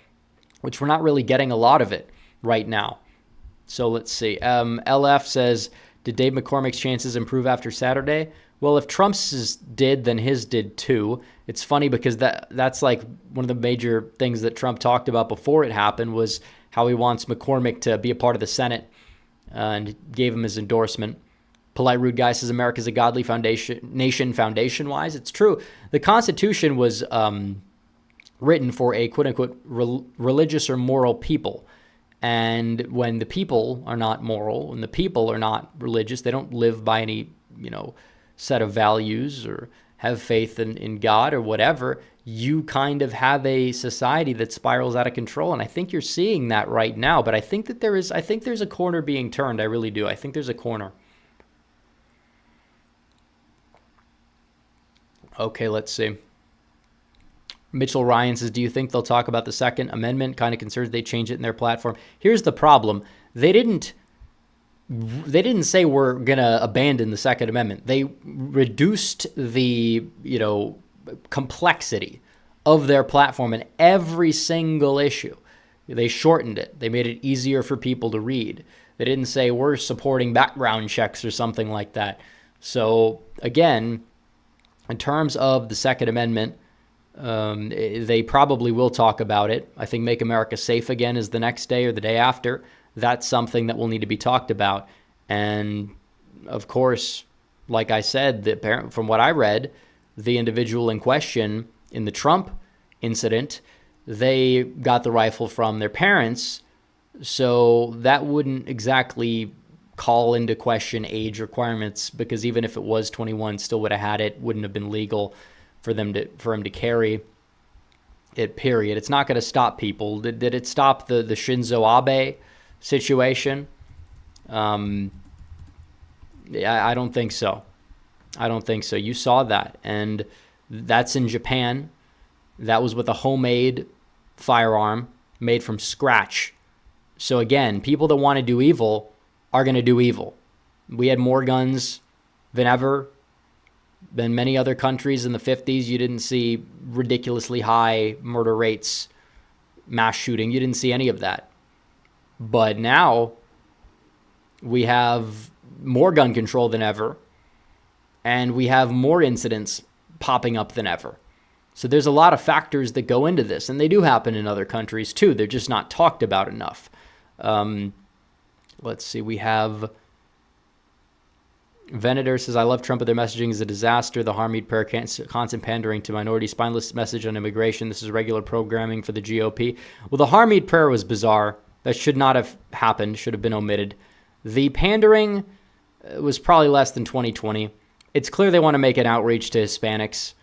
Speaker 1: which we're not really getting a lot of it right now. So let's see. LF says, did Dave McCormick's chances improve after Saturday? Well, if Trump's did, then his did too. It's funny because that's like one of the major things that Trump talked about before it happened, was how he wants McCormick to be a part of the Senate, and gave him his endorsement. Polite Rude Guy says, America's a godly nation foundation-wise. It's true. The Constitution was written for a quote-unquote religious or moral people. And when the people are not moral, when the people are not religious, they don't live by any, set of values or have faith in God or whatever, you kind of have a society that spirals out of control. And I think you're seeing that right now. But I think that there's a corner being turned. I really do. I think there's a corner. Okay, let's see. Mitchell Ryan says, do you think they'll talk about the Second Amendment? Kind of concerned they change it in their platform. Here's the problem. They didn't say we're going to abandon the Second Amendment. They reduced the, complexity of their platform in every single issue. They shortened it. They made it easier for people to read. They didn't say we're supporting background checks or something like that. So again, in terms of the Second Amendment, they probably will talk about it. I think Make America Safe Again is the next day or the day after. That's something that will need to be talked about. And of course, like I said, from what I read, the individual in question in the Trump incident, they got the rifle from their parents. So that wouldn't exactly call into question age requirements, because even if it was 21, still would have had it, wouldn't have been legal for him to carry it, period. It's not going to stop people. Did it stop the Shinzo Abe situation? I don't think so. I don't think so. You saw that, and that's in Japan. That was with a homemade firearm made from scratch. So again, people that want to do evil are going to do evil. We had more guns than ever. Than many other countries in the 50s. You didn't see ridiculously high murder rates, mass shooting. You didn't see any of that. But now we have more gun control than ever, and we have more incidents popping up than ever. So there's a lot of factors that go into this, and they do happen in other countries too. They're just not talked about enough. Let's see. We have Venator says, I love Trump, but their messaging is a disaster. The Harmeed prayer, constant pandering to minority, spineless message on immigration. This is regular programming for the GOP. Well, the Harmeed prayer was bizarre. That should not have happened, should have been omitted. The pandering was probably less than 2020. It's clear they want to make an outreach to Hispanics.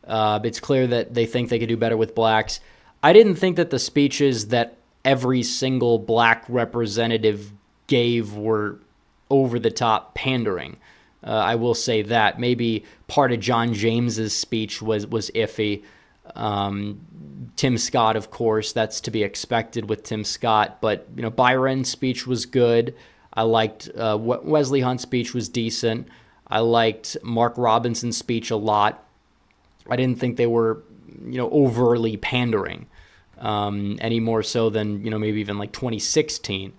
Speaker 1: It's clear that they think they could do better with blacks. I didn't think that the speeches that every single black representative gave were over-the-top pandering. I will say that. Maybe part of John James's speech was iffy. Tim Scott, of course, that's to be expected with Tim Scott. But, Byron's speech was good. I liked Wesley Hunt's speech was decent. I liked Mark Robinson's speech a lot. I didn't think they were, overly pandering, any more so than, maybe even like 2016.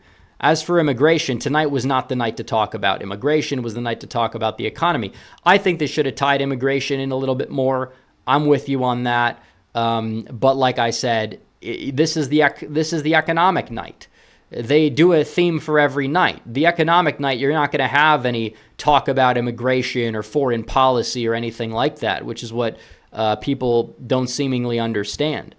Speaker 1: As for immigration, tonight was not the night to talk about immigration. Was the night to talk about the economy. I think they should have tied immigration in a little bit more. I'm with you on that. But like I said, this is the economic night. They do a theme for every night. The economic night, you're not going to have any talk about immigration or foreign policy or anything like that, which is what people don't seemingly understand.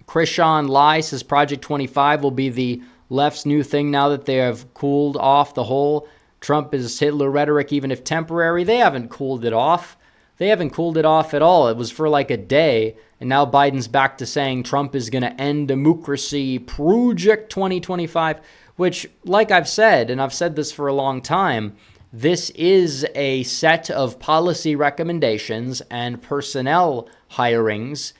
Speaker 1: Krishan Lai says Project 25 will be the left's new thing now that they have cooled off the whole Trump is Hitler rhetoric, even if temporary. They haven't cooled it off. They haven't cooled it off at all. It was for like a day, and now Biden's back to saying Trump is going to end democracy, Project 2025, which, like I've said, and I've said this for a long time, this is a set of policy recommendations and personnel hirings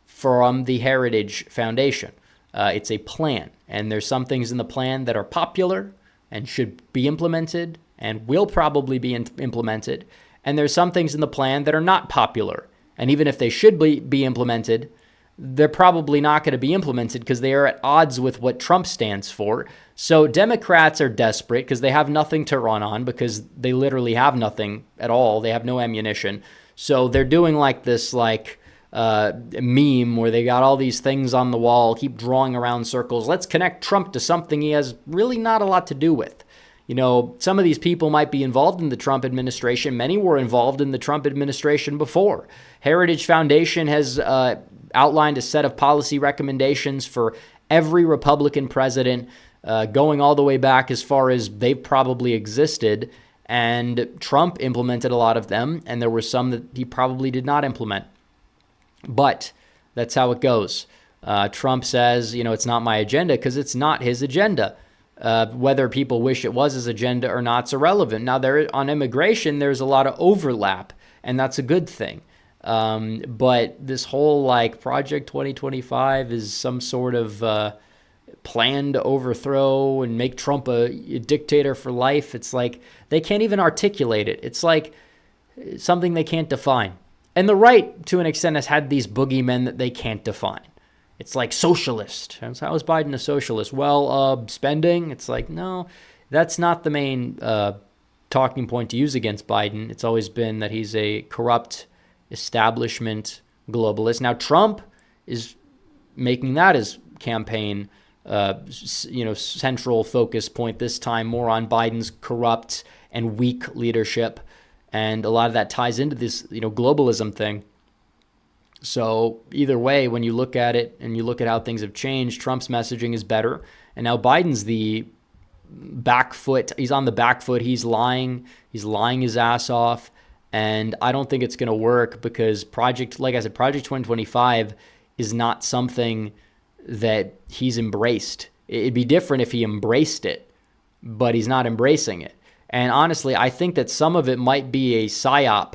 Speaker 1: from the Heritage Foundation. It's a plan, and there's some things in the plan that are popular and should be implemented and will probably be implemented, and there's some things in the plan that are not popular, and even if they should be implemented, they're probably not going to be implemented because they are at odds with what Trump stands for. So Democrats are desperate because they have nothing to run on, because they literally have nothing at all. They have no ammunition. So they're doing like this meme where they got all these things on the wall, keep drawing around circles. Let's connect Trump to something he has really not a lot to do with. Some of these people might be involved in the Trump administration. Many were involved in the Trump administration before. Heritage Foundation has outlined a set of policy recommendations for every Republican president, going all the way back as far as they've probably existed. And Trump implemented a lot of them, and there were some that he probably did not implement. But that's how it goes. Trump says, it's not my agenda because it's not his agenda. Whether people wish it was his agenda or not is irrelevant. Now, on immigration, there's a lot of overlap, and that's a good thing. But this whole Project 2025 is some sort of plan to overthrow and make Trump a dictator for life. It's like they can't even articulate it. It's like something they can't define. And the right, to an extent, has had these boogeymen that they can't define. It's like socialist. How is Biden a socialist? Well, spending. It's like, no, that's not the main talking point to use against Biden. It's always been that he's a corrupt establishment globalist. Now, Trump is making that his campaign central focus point this time, more on Biden's corrupt and weak leadership. And a lot of that ties into this, globalism thing. So either way, when you look at it and you look at how things have changed, Trump's messaging is better. And now Biden's the back foot. He's on the back foot. He's lying. He's lying his ass off. And I don't think it's going to work because Project 2025 is not something that he's embraced. It'd be different if he embraced it, but he's not embracing it. And honestly, I think that some of it might be a psyop,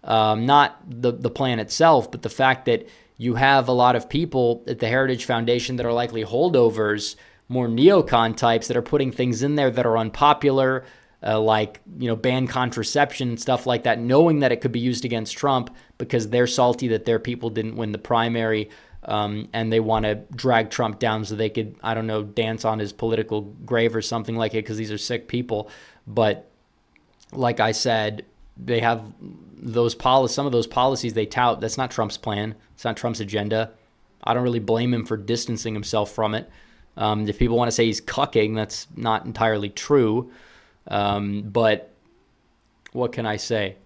Speaker 1: not the plan itself, but the fact that you have a lot of people at the Heritage Foundation that are likely holdovers, more neocon types that are putting things in there that are unpopular, like ban contraception and stuff like that, knowing that it could be used against Trump because they're salty that their people didn't win the primary, and they want to drag Trump down so they could, I don't know, dance on his political grave or something like it because these are sick people. But like I said, they have some of those policies they tout. That's not Trump's plan. It's not Trump's agenda. I don't really blame him for distancing himself from it. If people want to say he's cucking, that's not entirely true. But what can I say?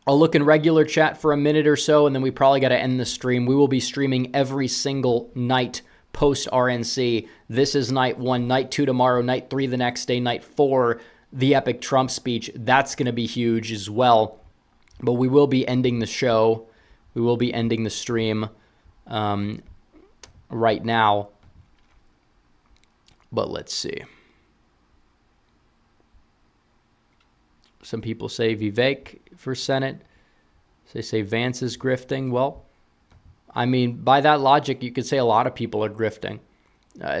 Speaker 1: I'll look in regular chat for a minute or so, and then we probably got to end the stream. We will be streaming every single night post-RNC. This is night 1, night 2 tomorrow, night 3 the next day, night 4, the epic Trump speech. That's going to be huge as well. But we will be ending the show. We will be ending the stream right now. But let's see. Some people say Vivek for Senate. They say Vance is grifting. Well, I mean, by that logic, you could say a lot of people are grifting.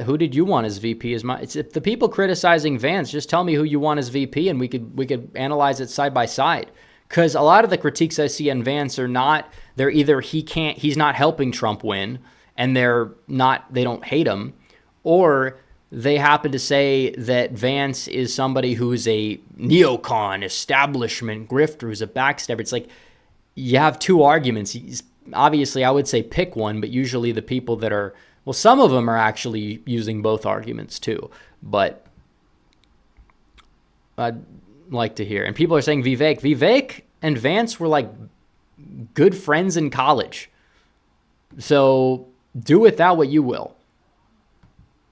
Speaker 1: Who did you want as VP? It's if the people criticizing Vance, just tell me who you want as VP, and we could analyze it side by side. Because a lot of the critiques I see on Vance are not. They're either he's not helping Trump win, and they don't hate him, or they happen to say that Vance is somebody who's a neocon, establishment grifter, who's a backstabber. It's like you have two arguments. Obviously, I would say pick one, but usually the people that are, well, some of them are actually using both arguments too. But I'd like to hear. And people are saying Vivek and Vance were like good friends in college. So do with that what you will.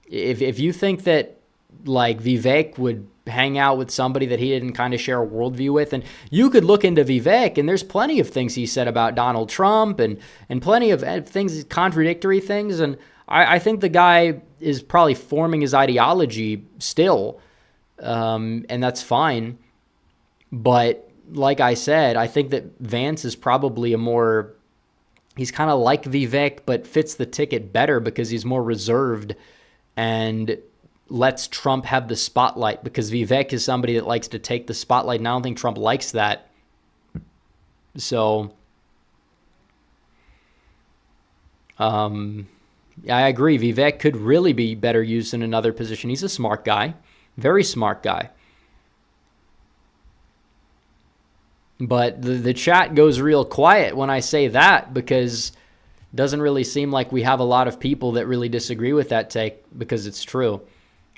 Speaker 1: If you think that like Vivek would hang out with somebody that he didn't kind of share a worldview with, and you could look into Vivek, and there's plenty of things he said about Donald Trump and plenty of things, contradictory things, and I think the guy is probably forming his ideology still, and that's fine. But like I said, I think that Vance is probably he's kind of like Vivek, but fits the ticket better because he's more reserved and lets Trump have the spotlight, because Vivek is somebody that likes to take the spotlight, and I don't think Trump likes that. So, I agree. Vivek could really be better used in another position. He's a smart guy, very smart guy. But the chat goes real quiet when I say that, because it doesn't really seem like we have a lot of people that really disagree with that take, because it's true.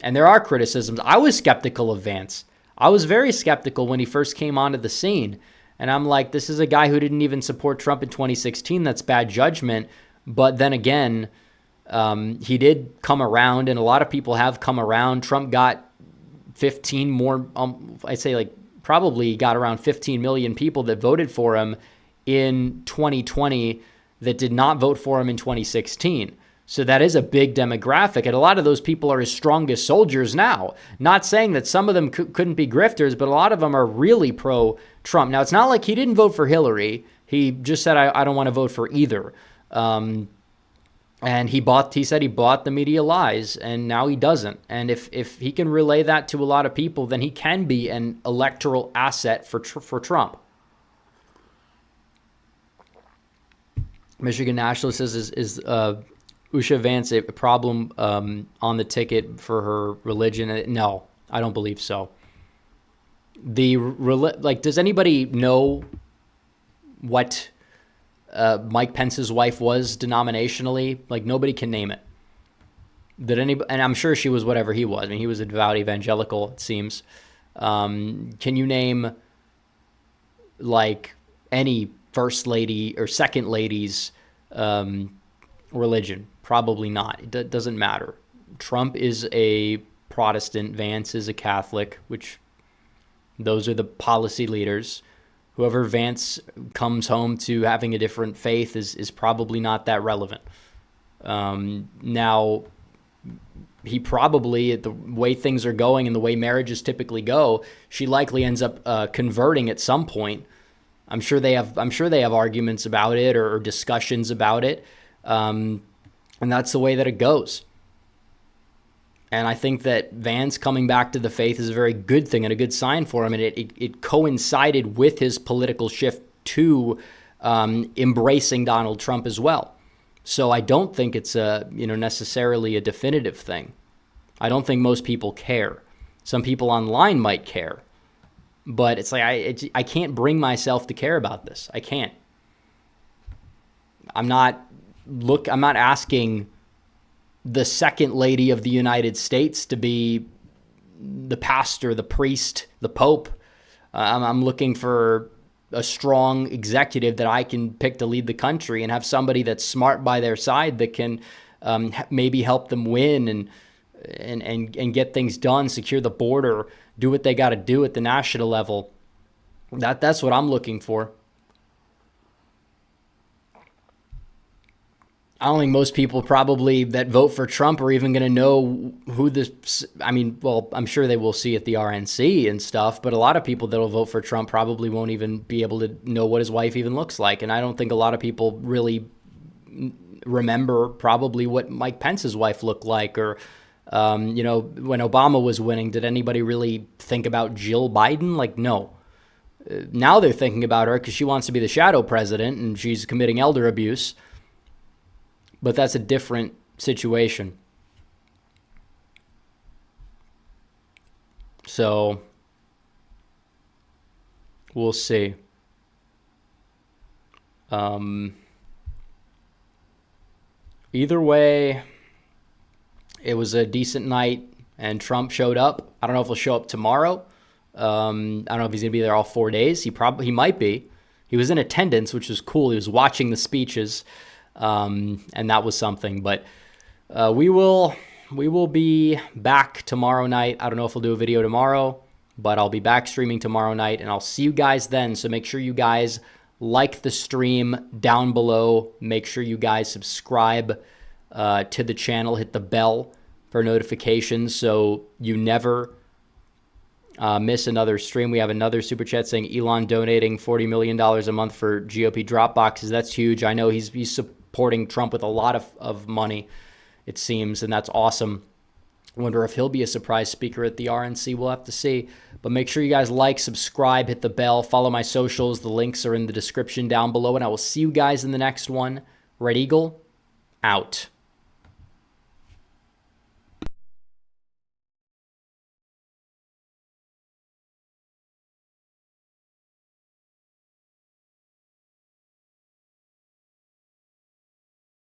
Speaker 1: And there are criticisms. I was skeptical of Vance. I was very skeptical when he first came onto the scene. And I'm like, this is a guy who didn't even support Trump in 2016. That's bad judgment. But then again, he did come around, and a lot of people have come around. Trump got 15 more, I'd say like probably got around 15 million people that voted for him in 2020 that did not vote for him in 2016. So that is a big demographic, and a lot of those people are his strongest soldiers now. Not saying that some of them couldn't be grifters, but a lot of them are really pro-Trump. Now, it's not like he didn't vote for Hillary. He just said, I don't want to vote for either. And he said he bought the media lies, and now he doesn't. And if he can relay that to a lot of people, then he can be an electoral asset for Trump. Michigan Nationalist says, is Usha Vance a problem on the ticket for her religion? No, I don't believe so. Does anybody know what Mike Pence's wife was denominationally? Like, nobody can name it. Did anybody? And I'm sure she was whatever he was. I mean, he was a devout evangelical, it seems. Can you name like any first lady or second lady's religion? Probably not. It doesn't matter. Trump is a Protestant. Vance is a Catholic, which those are the policy leaders. Whoever Vance comes home to having a different faith is probably not that relevant. Now, he probably, the way things are going and the way marriages typically go, she likely ends up converting at some point. I'm sure they have arguments about it or discussions about it, and that's the way that it goes. And I think that Vance coming back to the faith is a very good thing and a good sign for him. And it coincided with his political shift to embracing Donald Trump as well. So I don't think it's necessarily a definitive thing. I don't think most people care. Some people online might care, but it's like I can't bring myself to care about this. I can't. I'm not asking the second lady of the United States to be the pastor, the priest, the pope. I'm looking for a strong executive that I can pick to lead the country and have somebody that's smart by their side that can maybe help them win and get things done, secure the border, do what they got to do at the national level. That's what I'm looking for. I don't think most people probably that vote for Trump are even going to know who this, I'm sure they will see at the RNC and stuff, but a lot of people that will vote for Trump probably won't even be able to know what his wife even looks like. And I don't think a lot of people really remember probably what Mike Pence's wife looked like or, when Obama was winning, did anybody really think about Jill Biden? Like, no. Now they're thinking about her because she wants to be the shadow president and she's committing elder abuse. But that's a different situation. So we'll see. Either way, it was a decent night and Trump showed up. I don't know if he'll show up tomorrow. I don't know if he's going to be there all 4 days. He might be. He was in attendance, which was cool. He was watching the speeches. And that was something, but we will be back tomorrow night. I don't know if we'll do a video tomorrow, but I'll be back streaming tomorrow night and I'll see you guys then. So make sure you guys like the stream down below. Make sure you guys subscribe to the channel, hit the bell for notifications so you never miss another stream. We have another super chat saying Elon donating $40 million a month for GOP drop boxes. That's huge. I know he's supporting Trump with a lot of money, it seems, and that's awesome. I wonder if he'll be a surprise speaker at the RNC. We'll have to see. But make sure you guys like, subscribe, hit the bell, follow my socials. The links are in the description down below, and I will see you guys in the next one. Red Eagle, out.